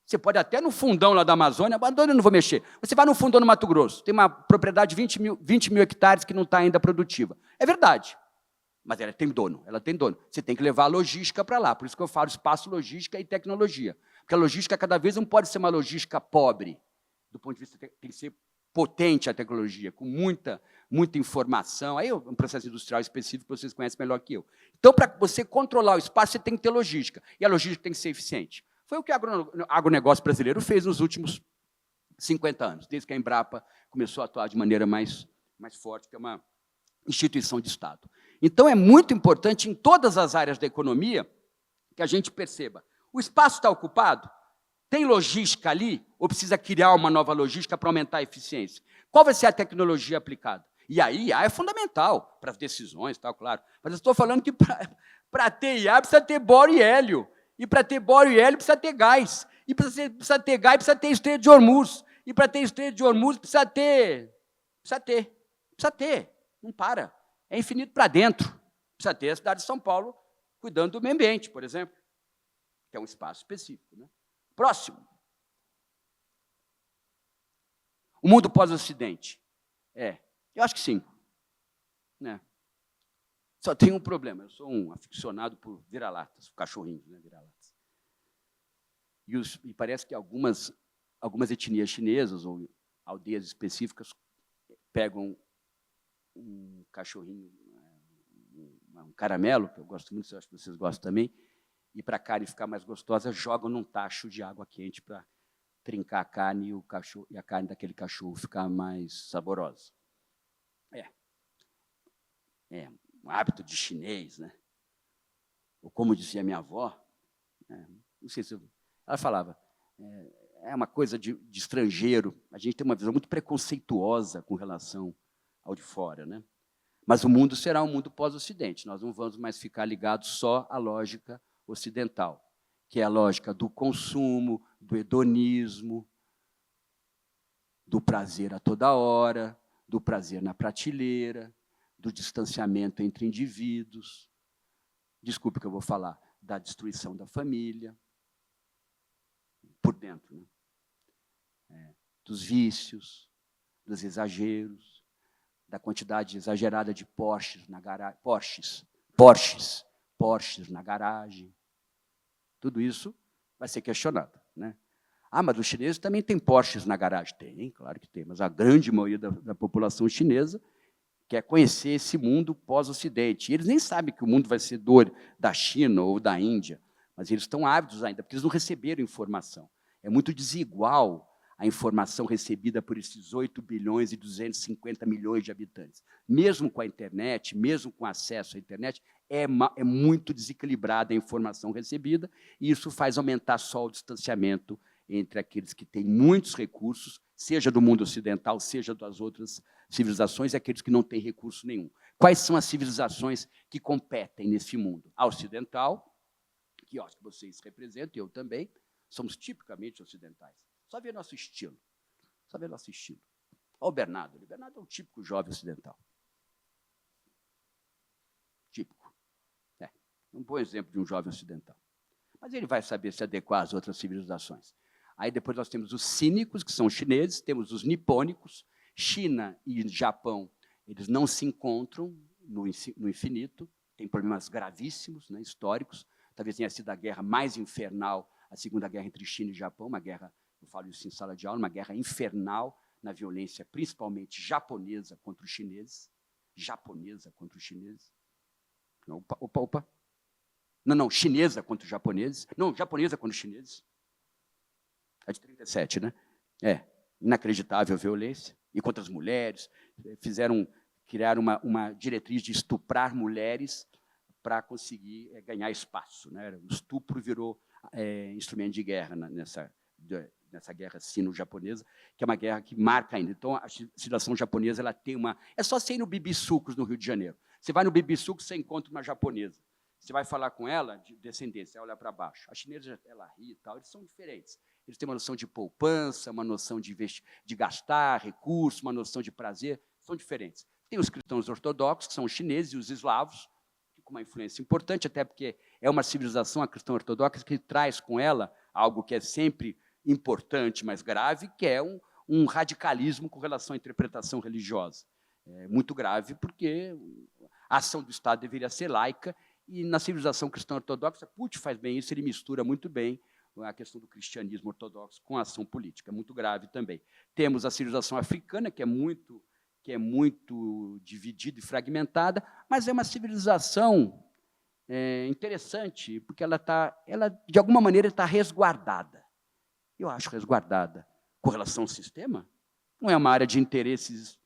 Você pode até no fundão lá da Amazônia, abandona, eu não vou mexer. Você vai no fundão no Mato Grosso, tem uma propriedade de 20 mil hectares que não está ainda produtiva. É verdade, mas ela tem dono, Você tem que levar a logística para lá, por isso que eu falo espaço, logística e tecnologia. Porque a logística, cada vez, não pode ser uma logística pobre. Do ponto de vista, tem que ser potente a tecnologia, com muita informação. Aí é um processo industrial específico que vocês conhecem melhor que eu. Então, para você controlar o espaço, você tem que ter logística. E a logística tem que ser eficiente. Foi o que o agronegócio brasileiro fez nos últimos 50 anos, desde que a Embrapa começou a atuar de maneira mais forte, que é uma instituição de Estado. Então, é muito importante, em todas as áreas da economia, que a gente perceba. O espaço está ocupado? Tem logística ali? Ou precisa criar uma nova logística para aumentar a eficiência? Qual vai ser a tecnologia aplicada? E aí, IA é fundamental para as decisões, tal, claro. Mas eu estou falando que para ter IA precisa ter bório e hélio. E para ter bório e hélio precisa ter gás. E precisa ter gás, precisa ter Estreito de Hormuz. E para ter Estreito de Hormuz precisa ter. Não para. É infinito para dentro. Precisa ter a cidade de São Paulo cuidando do meio ambiente, por exemplo, que é um espaço específico, né? Próximo. O mundo pós-Ocidente. Eu acho que sim. Né? Só tem um problema. Eu sou um aficionado por vira-latas, cachorrinhos, né? Vira-latas. E parece que algumas etnias chinesas ou aldeias específicas pegam um cachorrinho, um caramelo, que eu gosto muito, eu acho que vocês gostam também, e para a carne ficar mais gostosa, jogam num tacho de água quente para trincar a carne e a carne daquele cachorro ficar mais saborosa. É um hábito de chinês, né? Ou como dizia minha avó, não sei se ela falava, é uma coisa de estrangeiro. A gente tem uma visão muito preconceituosa com relação ao de fora, né? Mas o mundo será um mundo pós-Ocidente. Nós não vamos mais ficar ligados só à lógica ocidental, que é a lógica do consumo, do hedonismo, do prazer a toda hora, do prazer na prateleira, do distanciamento entre indivíduos, desculpe que eu vou falar, da destruição da família, por dentro, né? Dos vícios, dos exageros, da quantidade exagerada de Porsches na garagem, Porsches na garagem. Tudo isso vai ser questionado, né? Mas os chineses também têm Porsches na garagem. Tem, claro que tem, mas a grande maioria da população chinesa quer conhecer esse mundo pós-Ocidente. E eles nem sabem que o mundo vai ser da China ou da Índia, mas eles estão ávidos ainda, porque eles não receberam informação. É muito desigual a informação recebida por esses 8 bilhões e 250 milhões de habitantes. Mesmo com a internet, mesmo com acesso à internet, é muito desequilibrada a informação recebida, e isso faz aumentar só o distanciamento entre aqueles que têm muitos recursos, seja do mundo ocidental, seja das outras civilizações, e aqueles que não têm recurso nenhum. Quais são as civilizações que competem nesse mundo? A ocidental, que eu acho que vocês representam, eu também, somos tipicamente ocidentais. Só ver nosso estilo. Só ver nosso estilo. Olha o Bernardo. O Bernardo é um típico jovem ocidental. Típico. É um bom exemplo de um jovem ocidental. Mas ele vai saber se adequar às outras civilizações. Aí depois nós temos os cínicos, que são os chineses, temos os nipônicos. China e Japão, eles não se encontram no infinito, tem problemas gravíssimos, né, históricos. Talvez tenha sido a guerra mais infernal, a Segunda Guerra entre China e Japão, uma guerra, eu falo isso em sala de aula, uma guerra infernal na violência, principalmente japonesa contra os chineses. Japonesa contra os chineses. Opa. Não, chinesa contra os japoneses. Não, japonesa contra os chineses. É de 37, né? Inacreditável violência. E contra as mulheres. Criaram uma diretriz de estuprar mulheres para conseguir ganhar espaço, né? O estupro virou instrumento de guerra nessa guerra sino-japonesa, que é uma guerra que marca ainda. Então, a civilização japonesa ela tem uma... É só você ir no Bibi Sucos, no Rio de Janeiro. Você vai no Bibi Sucos, você encontra uma japonesa. Você vai falar com ela, de descendência, você vai olhar para baixo. A chinesa, ela ri e tal, eles são diferentes. Eles têm uma noção de poupança, uma noção de gastar recursos, uma noção de prazer, são diferentes. Tem os cristãos ortodoxos, que são os chineses, e os eslavos, com uma influência importante, até porque é uma civilização, a cristã ortodoxa, que traz com ela algo que é sempre importante, mas grave, que é um radicalismo com relação à interpretação religiosa. É muito grave, porque a ação do Estado deveria ser laica, e na civilização cristã ortodoxa, Putin faz bem isso, ele mistura muito bem a questão do cristianismo ortodoxo com a ação política, é muito grave também. Temos a civilização africana, que é muito dividida e fragmentada, mas é uma civilização interessante, porque ela, de alguma maneira, está resguardada. Eu acho resguardada. Com relação ao sistema, não é uma área de interesses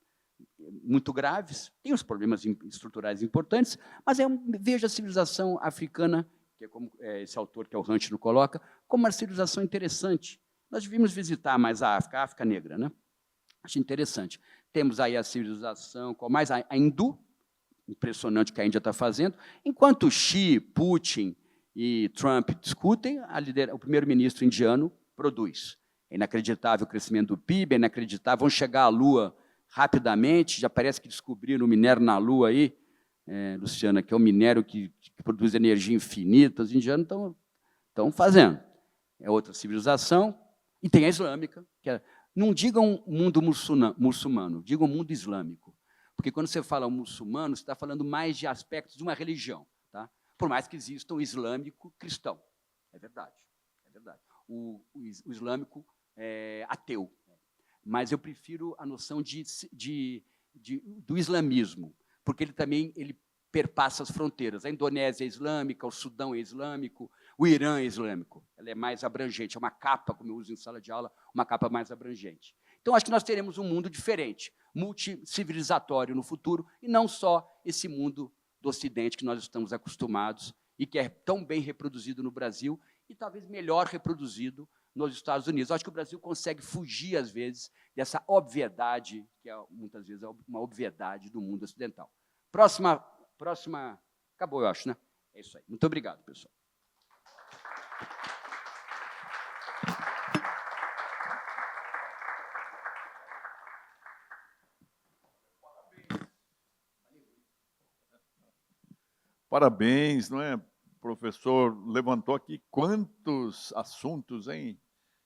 muito graves, tem os problemas estruturais importantes, mas vejo a civilização africana, que é como esse autor, que é o Ranchino, coloca, como uma civilização interessante. Nós devíamos visitar mais a África negra, né? Acho interessante. Temos aí a civilização, qual mais? A hindu, impressionante o que a Índia está fazendo. Enquanto Xi, Putin e Trump discutem, o primeiro-ministro indiano produz. É inacreditável o crescimento do PIB, é inacreditável. Vão chegar à Lua rapidamente, já parece que descobriram o minério na Lua aí, Luciana, que é um minério que produz energia infinita. Os indianos estão fazendo. É outra civilização. E tem a islâmica, que não digam mundo muçulmano, digam mundo islâmico. Porque quando você fala muçulmano, você está falando mais de aspectos de uma religião, tá? Por mais que exista um islâmico cristão. É verdade. O islâmico é ateu. Mas eu prefiro a noção do islamismo, porque ele também perpassa as fronteiras. A Indonésia é islâmica, o Sudão é islâmico, o Irã é islâmico. Ela é mais abrangente, é uma capa, como eu uso em sala de aula, uma capa mais abrangente. Então, acho que nós teremos um mundo diferente, multicivilizatório no futuro, e não só esse mundo do Ocidente que nós estamos acostumados e que é tão bem reproduzido no Brasil e talvez melhor reproduzido nos Estados Unidos. Acho que o Brasil consegue fugir, às vezes, dessa obviedade, que muitas vezes é uma obviedade do mundo ocidental. Próxima. Acabou, eu acho, né? É isso aí. Muito obrigado, pessoal. Parabéns, não é? O professor levantou aqui quantos assuntos, hein?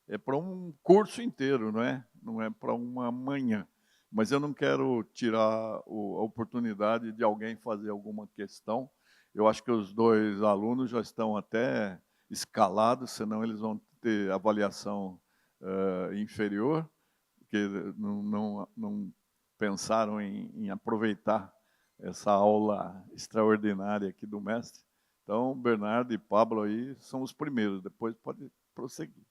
É para um curso inteiro, não é? Não é para uma manhã. Mas eu não quero tirar a oportunidade de alguém fazer alguma questão. Eu acho que os dois alunos já estão até escalados, senão eles vão ter avaliação inferior, porque não pensaram em aproveitar essa aula extraordinária aqui do mestre. Então, Bernardo e Pablo aí são os primeiros, depois pode prosseguir.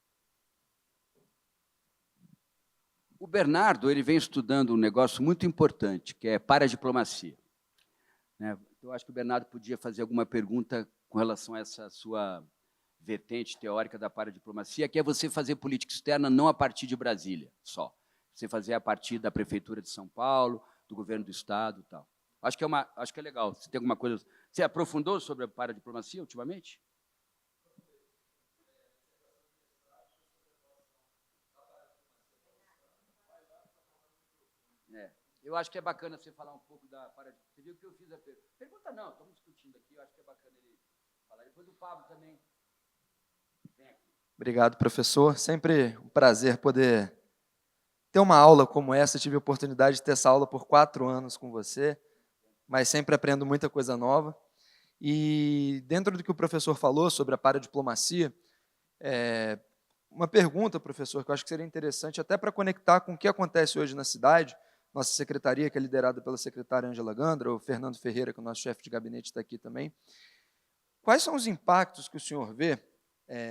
O Bernardo ele vem estudando um negócio muito importante, que é paradiplomacia. Né? Eu acho que o Bernardo podia fazer alguma pergunta com relação a essa sua vertente teórica da paradiplomacia, que é você fazer política externa não a partir de Brasília só. Você fazer a partir da Prefeitura de São Paulo, do governo do Estado e tal. Acho que é legal. Você tem alguma coisa... Você aprofundou sobre a paradiplomacia ultimamente? Eu acho que é bacana você falar um pouco da paradiplomacia. Você viu que eu fiz a pergunta? Pergunta não, estamos discutindo aqui, eu acho que é bacana ele falar. Depois o Pablo também. Vem aqui. Obrigado, professor. Sempre um prazer poder ter uma aula como essa. Tive a oportunidade de ter essa aula por 4 anos com você, mas sempre aprendo muita coisa nova. E dentro do que o professor falou sobre a paradiplomacia, uma pergunta, professor, que eu acho que seria interessante até para conectar com o que acontece hoje na cidade. Nossa secretaria, que é liderada pela secretária Ângela Gandra, o Fernando Ferreira, que é o nosso chefe de gabinete, está aqui também. Quais são os impactos que o senhor vê?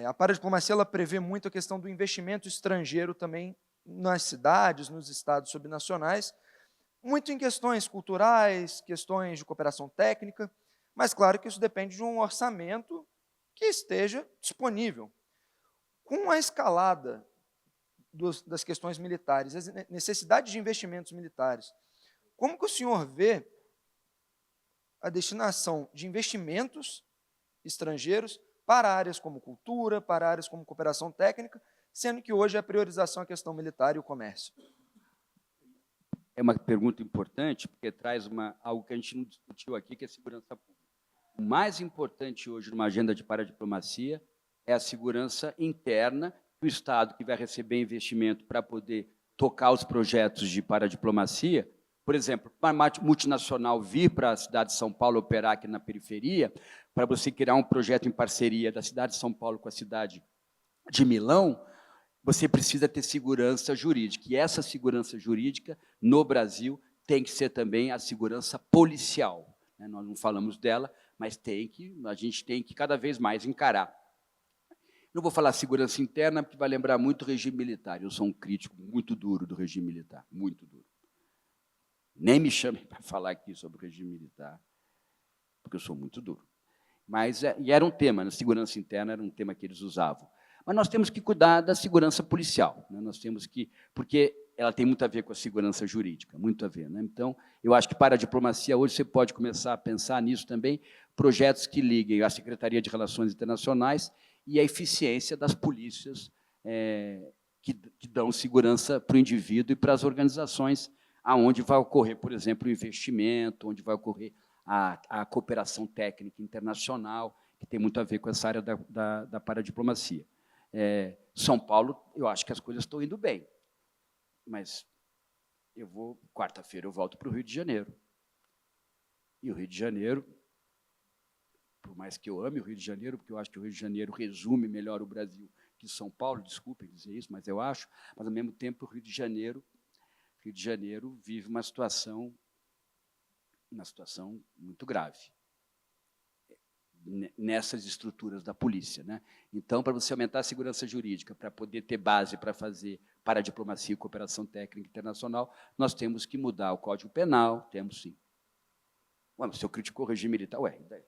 A paradiplomacia ela prevê muito a questão do investimento estrangeiro também nas cidades, nos estados subnacionais, muito em questões culturais, questões de cooperação técnica, mas claro que isso depende de um orçamento que esteja disponível. Com a escalada das questões militares, as necessidades de investimentos militares, como que o senhor vê a destinação de investimentos estrangeiros para áreas como cultura, para áreas como cooperação técnica, sendo que hoje a priorização é a questão militar e o comércio? É uma pergunta importante, porque traz algo que a gente não discutiu aqui, que é a segurança pública. O mais importante hoje numa agenda de paradiplomacia é a segurança interna, o Estado que vai receber investimento para poder tocar os projetos de paradiplomacia, por exemplo, para uma multinacional vir para a cidade de São Paulo operar aqui na periferia, para você criar um projeto em parceria da cidade de São Paulo com a cidade de Milão, você precisa ter segurança jurídica. E essa segurança jurídica, no Brasil, tem que ser também a segurança policial. Nós não falamos dela, mas a gente tem que cada vez mais encarar. Não vou falar segurança interna, porque vai lembrar muito o regime militar. Eu sou um crítico muito duro do regime militar, muito duro. Nem me chamem para falar aqui sobre o regime militar, porque eu sou muito duro. E era um tema, a segurança interna era um tema que eles usavam. Mas nós temos que cuidar da segurança policial. Nós temos que, porque ela tem muito a ver com a segurança jurídica, muito a ver. Então, eu acho que para a diplomacia, hoje você pode começar a pensar nisso também, projetos que liguem à Secretaria de Relações Internacionais e a eficiência das polícias que dão segurança para o indivíduo e para as organizações aonde vai ocorrer, por exemplo, o investimento, onde vai ocorrer a cooperação técnica internacional, que tem muito a ver com essa área da paradiplomacia. São Paulo, eu acho que as coisas estão indo bem, mas quarta-feira eu volto para o Rio de Janeiro. E o Rio de Janeiro, por mais que eu ame o Rio de Janeiro, porque eu acho que o Rio de Janeiro resume melhor o Brasil que São Paulo, desculpem dizer isso, mas eu acho, mas, ao mesmo tempo, o Rio de Janeiro vive uma situação muito grave nessas estruturas da polícia. Então, para você aumentar a segurança jurídica, para poder ter base para fazer paradiplomacia e cooperação técnica internacional, nós temos que mudar o Código Penal, temos sim. Mas se eu criticou o regime militar, e daí?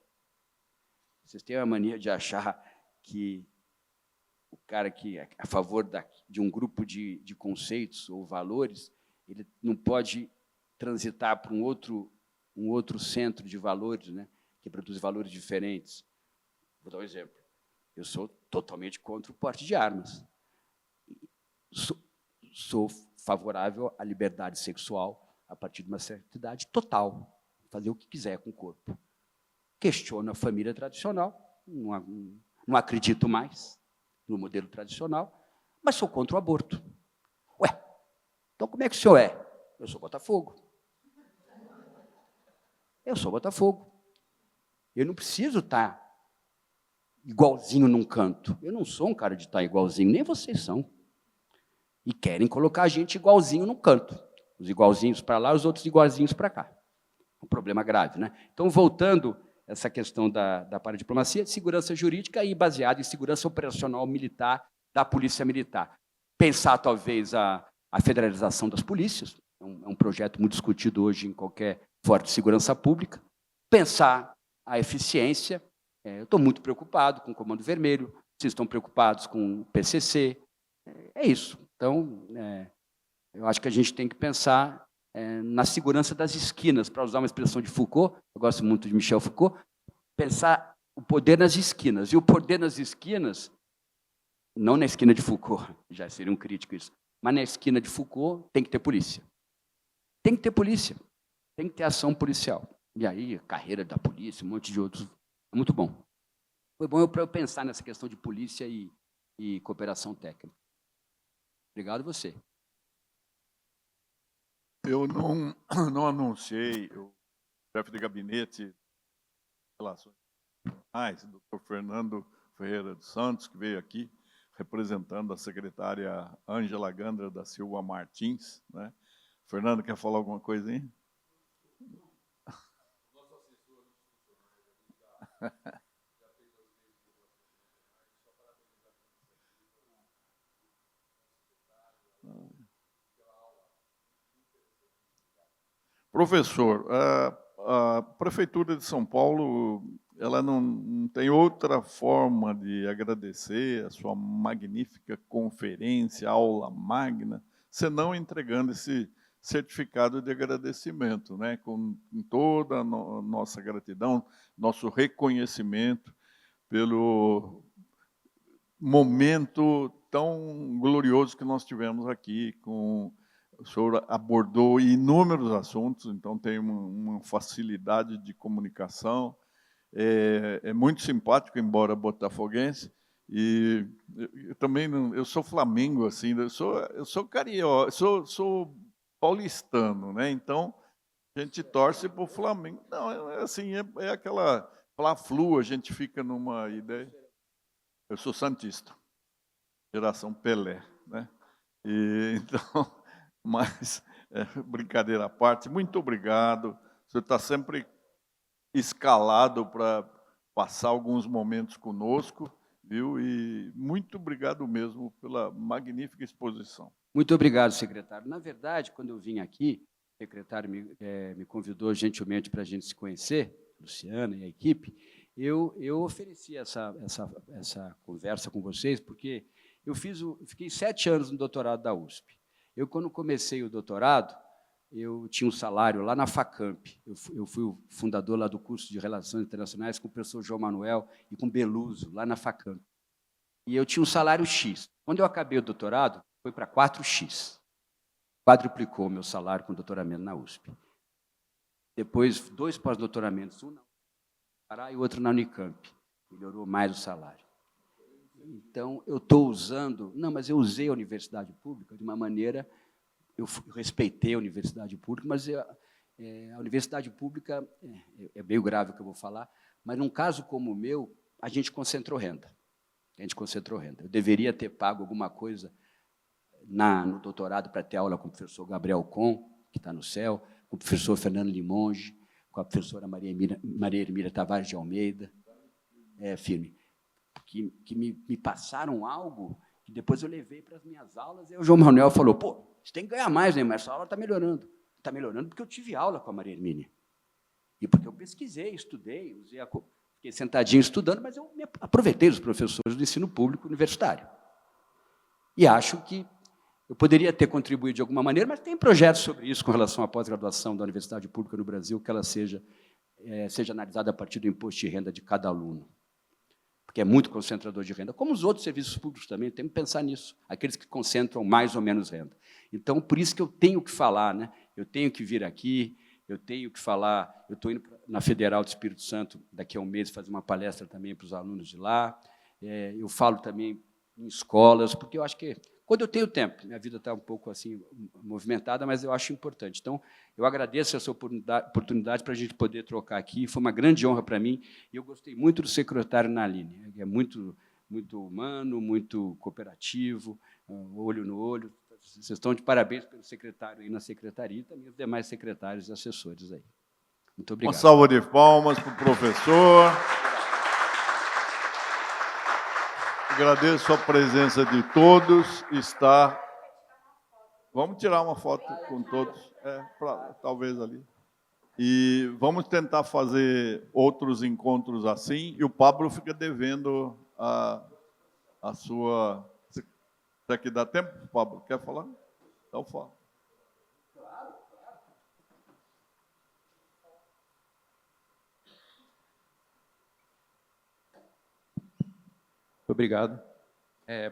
Vocês têm a mania de achar que o cara que é a favor de um grupo de conceitos ou valores, ele não pode transitar para um outro centro de valores, que produz valores diferentes. Vou dar um exemplo. Eu sou totalmente contra o porte de armas. Sou favorável à liberdade sexual a partir de uma certa idade total, fazer o que quiser com o corpo. Questiono a família tradicional, não acredito mais no modelo tradicional, mas sou contra o aborto. Então como é que o senhor é? Eu sou Botafogo. Eu sou Botafogo. Eu não preciso estar igualzinho num canto. Eu não sou um cara de estar igualzinho, nem vocês são. E querem colocar a gente igualzinho num canto. Os igualzinhos para lá, os outros igualzinhos para cá. Um problema grave, Então, voltando a essa questão da paradiplomacia, segurança jurídica e baseada em segurança operacional militar da polícia militar. Pensar, talvez, a a federalização das polícias, é um projeto muito discutido hoje em qualquer fórum de segurança pública, pensar a eficiência. Eu estou muito preocupado com o Comando Vermelho, vocês estão preocupados com o PCC, é isso. Então, eu acho que a gente tem que pensar na segurança das esquinas, para usar uma expressão de Foucault, eu gosto muito de Michel Foucault, pensar o poder nas esquinas. E o poder nas esquinas, não na esquina de Foucault, já seria um crítico isso, mas na esquina de Foucault tem que ter polícia. Tem que ter polícia, tem que ter ação policial. E aí, carreira da polícia, um monte de outros. É muito bom. Foi bom para eu pensar nessa questão de polícia e cooperação técnica. Obrigado a você. Eu não anunciei o chefe de gabinete de relações internacionais, o doutor Fernando Ferreira dos Santos, que veio aqui representando a secretária Ângela Gandra da Silva Martins, né? Fernando, quer falar alguma coisa aí? Professor, a Prefeitura de São Paulo, ela não tem outra forma de agradecer a sua magnífica conferência, aula magna, senão entregando esse certificado de agradecimento, né? Com toda a nossa gratidão, nosso reconhecimento pelo momento tão glorioso que nós tivemos aqui com... O senhor abordou inúmeros assuntos, então tem uma facilidade de comunicação, é muito simpático, embora botafoguense, e eu também não, eu sou Flamengo, assim, eu sou carioca, sou paulistano, né? Então a gente torce para o Flamengo. Não, assim, é aquela Fla-Flu, a gente fica numa ideia. Eu sou santista, geração Pelé, né? E então mas, brincadeira à parte, muito obrigado. Você está sempre escalado para passar alguns momentos conosco, viu? E muito obrigado mesmo pela magnífica exposição. Muito obrigado, secretário. Na verdade, quando eu vim aqui, o secretário me convidou gentilmente para a gente se conhecer, Luciana e a equipe, eu ofereci essa conversa com vocês, porque eu fiquei 7 anos no doutorado da USP. Eu, quando comecei o doutorado, eu tinha um salário lá na Facamp. Eu fui o fundador lá do curso de Relações Internacionais com o professor João Manuel e com Beluso, lá na Facamp. E eu tinha um salário X. Quando eu acabei o doutorado, foi para 4X. Quadruplicou o meu salário com o doutoramento na USP. Depois, 2 pós-doutoramentos, um na Pará e outro na Unicamp. Melhorou mais o salário. Então, eu estou usando... Não, mas eu usei a universidade pública de uma maneira... Eu respeitei a universidade pública, mas a universidade pública... É meio grave o que eu vou falar, mas num caso como o meu, a gente concentrou renda. Eu deveria ter pago alguma coisa no doutorado para ter aula com o professor Gabriel Com, que está no céu, com o professor Fernando Limonge, com a professora Maria Hermília Tavares de Almeida, firme. Que me passaram algo que depois eu levei para as minhas aulas, e o João Manuel falou, pô, você tem que ganhar mais, né? Mas essa aula está melhorando. Está melhorando porque eu tive aula com a Maria Hermínia. E porque eu pesquisei, estudei, fiquei sentadinho estudando, mas eu me aproveitei dos professores do ensino público universitário. E acho que eu poderia ter contribuído de alguma maneira, mas tem projetos sobre isso com relação à pós-graduação da universidade pública no Brasil, que ela seja analisada a partir do imposto de renda de cada aluno, porque é muito concentrador de renda, como os outros serviços públicos também, tem que pensar nisso, aqueles que concentram mais ou menos renda. Então, por isso que eu tenho que falar, né? Eu tenho que vir aqui, eu tenho que falar, eu estou indo na Federal do Espírito Santo, daqui a um mês, fazer uma palestra também para os alunos de lá, eu falo também em escolas, porque eu acho que, quando eu tenho tempo, minha vida está um pouco assim movimentada, mas eu acho importante. Então, eu agradeço essa oportunidade para a gente poder trocar aqui, foi uma grande honra para mim, e eu gostei muito do secretário Naline, é muito humano, muito cooperativo, olho no olho. Vocês estão de parabéns pelo secretário aí na secretaria e também os demais secretários e assessores aí. Muito obrigado. Uma salva de palmas para o professor. Agradeço a presença de todos. Está Vamos tirar uma foto com todos, talvez ali. E vamos tentar fazer outros encontros assim, e o Pablo fica devendo a sua... Será que dá tempo, Pablo? Quer falar? Então fala. Obrigado.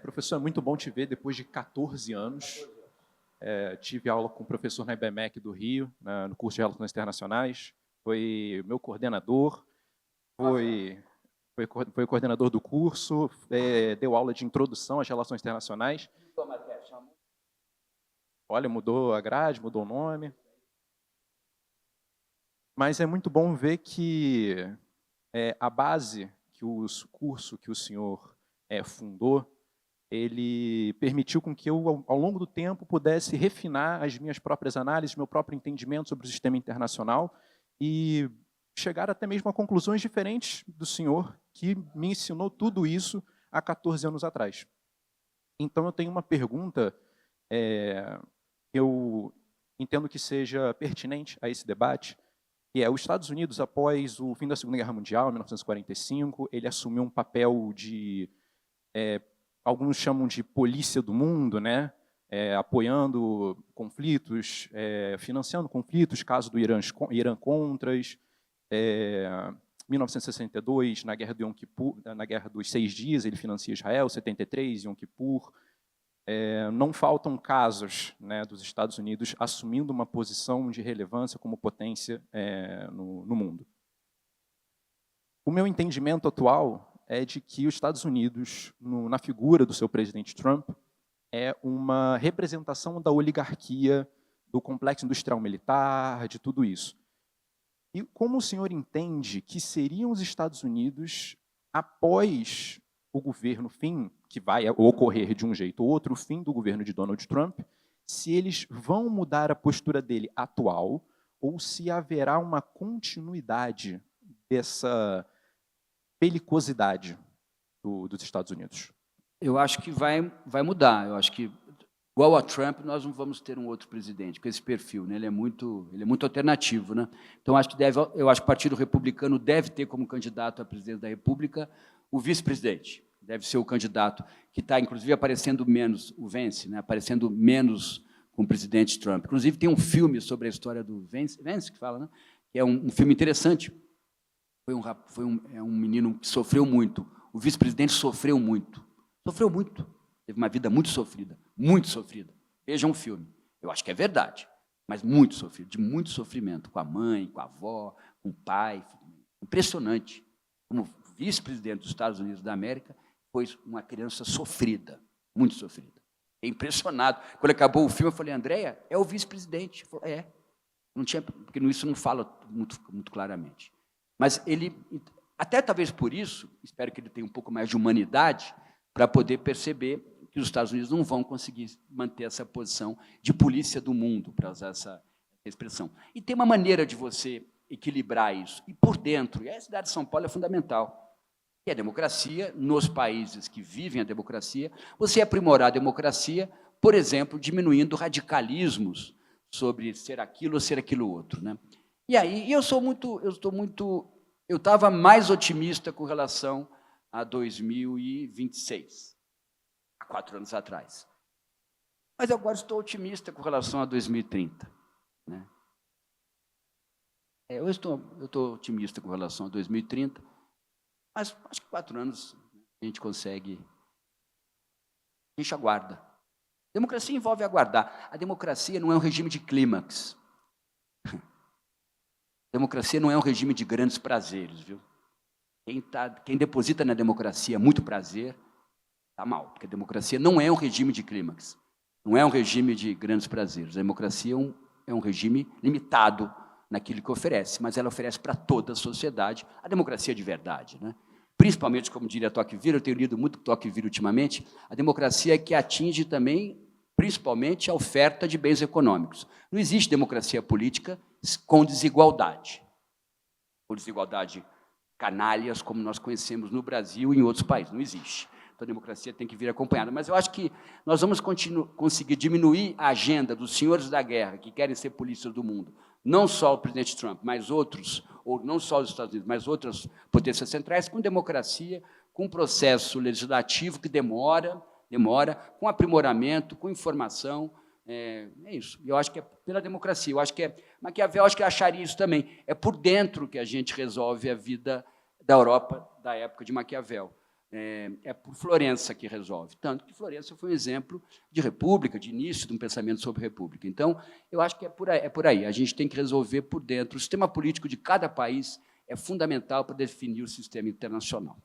Professor, é muito bom te ver depois de 14 anos. Tive aula com o professor na IBMEC do Rio, no curso de Relações Internacionais. Foi meu coordenador, foi coordenador do curso, deu aula de introdução às relações internacionais. Olha, mudou a grade, mudou o nome. Mas é muito bom ver que a base que o curso que o senhor fundou, ele permitiu com que eu, ao longo do tempo, pudesse refinar as minhas próprias análises, meu próprio entendimento sobre o sistema internacional e chegar até mesmo a conclusões diferentes do senhor, que me ensinou tudo isso há 14 anos atrás. Então, eu tenho uma pergunta eu entendo que seja pertinente a esse debate, que é: os Estados Unidos, após o fim da Segunda Guerra Mundial, em 1945, ele assumiu um papel de, alguns chamam de polícia do mundo, né? Apoiando conflitos, financiando conflitos, caso do Irã-Contras, 1962, na Guerra do Yom Kippur, na Guerra dos 6 Dias, ele financia Israel, 73, Yom Kippur. Não faltam casos, né, dos Estados Unidos assumindo uma posição de relevância como potência no mundo. O meu entendimento atual é de que os Estados Unidos, na figura do seu presidente Trump, é uma representação da oligarquia, do complexo industrial militar, de tudo isso. E como o senhor entende que seriam os Estados Unidos após o governo fim, que vai ocorrer de um jeito ou outro, o fim do governo de Donald Trump, se eles vão mudar a postura dele atual ou se haverá uma continuidade dessa belicosidade dos Estados Unidos? Eu acho que vai mudar. Eu acho que, igual a Trump, nós não vamos ter um outro presidente com esse perfil, né? Ele é muito alternativo, né? Então, eu acho que o Partido Republicano deve ter como candidato a presidente da República o vice-presidente. Deve ser o candidato que está, inclusive, aparecendo menos, o Vance, né? Aparecendo menos com o presidente Trump. Inclusive, tem um filme sobre a história do Vance que fala, né? Que é um filme interessante. É um menino que sofreu muito. O vice-presidente sofreu muito. Sofreu muito. Teve uma vida muito sofrida. Muito sofrida. Vejam o filme. Eu acho que é verdade, mas muito sofrido, de muito sofrimento, com a mãe, com a avó, com o pai. Impressionante. Como vice-presidente dos Estados Unidos da América, foi uma criança sofrida, muito sofrida. Fiquei impressionado. Quando acabou o filme, eu falei: Andréia, é o vice-presidente. Não tinha, porque isso não fala muito claramente. Mas ele, até talvez por isso, espero que ele tenha um pouco mais de humanidade para poder perceber que os Estados Unidos não vão conseguir manter essa posição de polícia do mundo, para usar essa expressão. E tem uma maneira de você equilibrar isso. E por dentro, e a cidade de São Paulo é fundamental, que é a democracia, nos países que vivem a democracia, você aprimorar a democracia, por exemplo, diminuindo radicalismos sobre ser aquilo ou ser aquilo outro, né? E aí, eu estava mais otimista com relação a 2026, há 4 anos atrás. Mas agora estou otimista com relação a 2030, né? Eu estou otimista com relação a 2030, mas acho que 4 anos a gente consegue, a gente aguarda. Democracia envolve aguardar. A democracia não é um regime de clímax. Democracia não é um regime de grandes prazeres, viu? Quem deposita na democracia muito prazer, está mal, porque a democracia não é um regime de clímax, não é um regime de grandes prazeres. A democracia é um regime limitado naquilo que oferece, mas ela oferece para toda a sociedade a democracia de verdade, né? Principalmente, como diria Tocqueville, eu tenho lido muito Tocqueville ultimamente, a democracia é que atinge também, principalmente, a oferta de bens econômicos. Não existe democracia política com desigualdade canalhas como nós conhecemos no Brasil e em outros países. Não existe. Então, a democracia tem que vir acompanhada. Mas eu acho que nós vamos conseguir diminuir a agenda dos senhores da guerra, que querem ser polícias do mundo, não só o presidente Trump, mas outros, ou não só os Estados Unidos, mas outras potências centrais, com democracia, com um processo legislativo que demora, com aprimoramento, com informação. É isso. Eu acho que é pela democracia. Eu acho que Maquiavel acho que acharia isso também. É por dentro que a gente resolve a vida da Europa da época de Maquiavel. É por Florença que resolve. Tanto que Florença foi um exemplo de república, de início de um pensamento sobre república. Então, eu acho que é por aí. A gente tem que resolver por dentro. O sistema político de cada país é fundamental para definir o sistema internacional.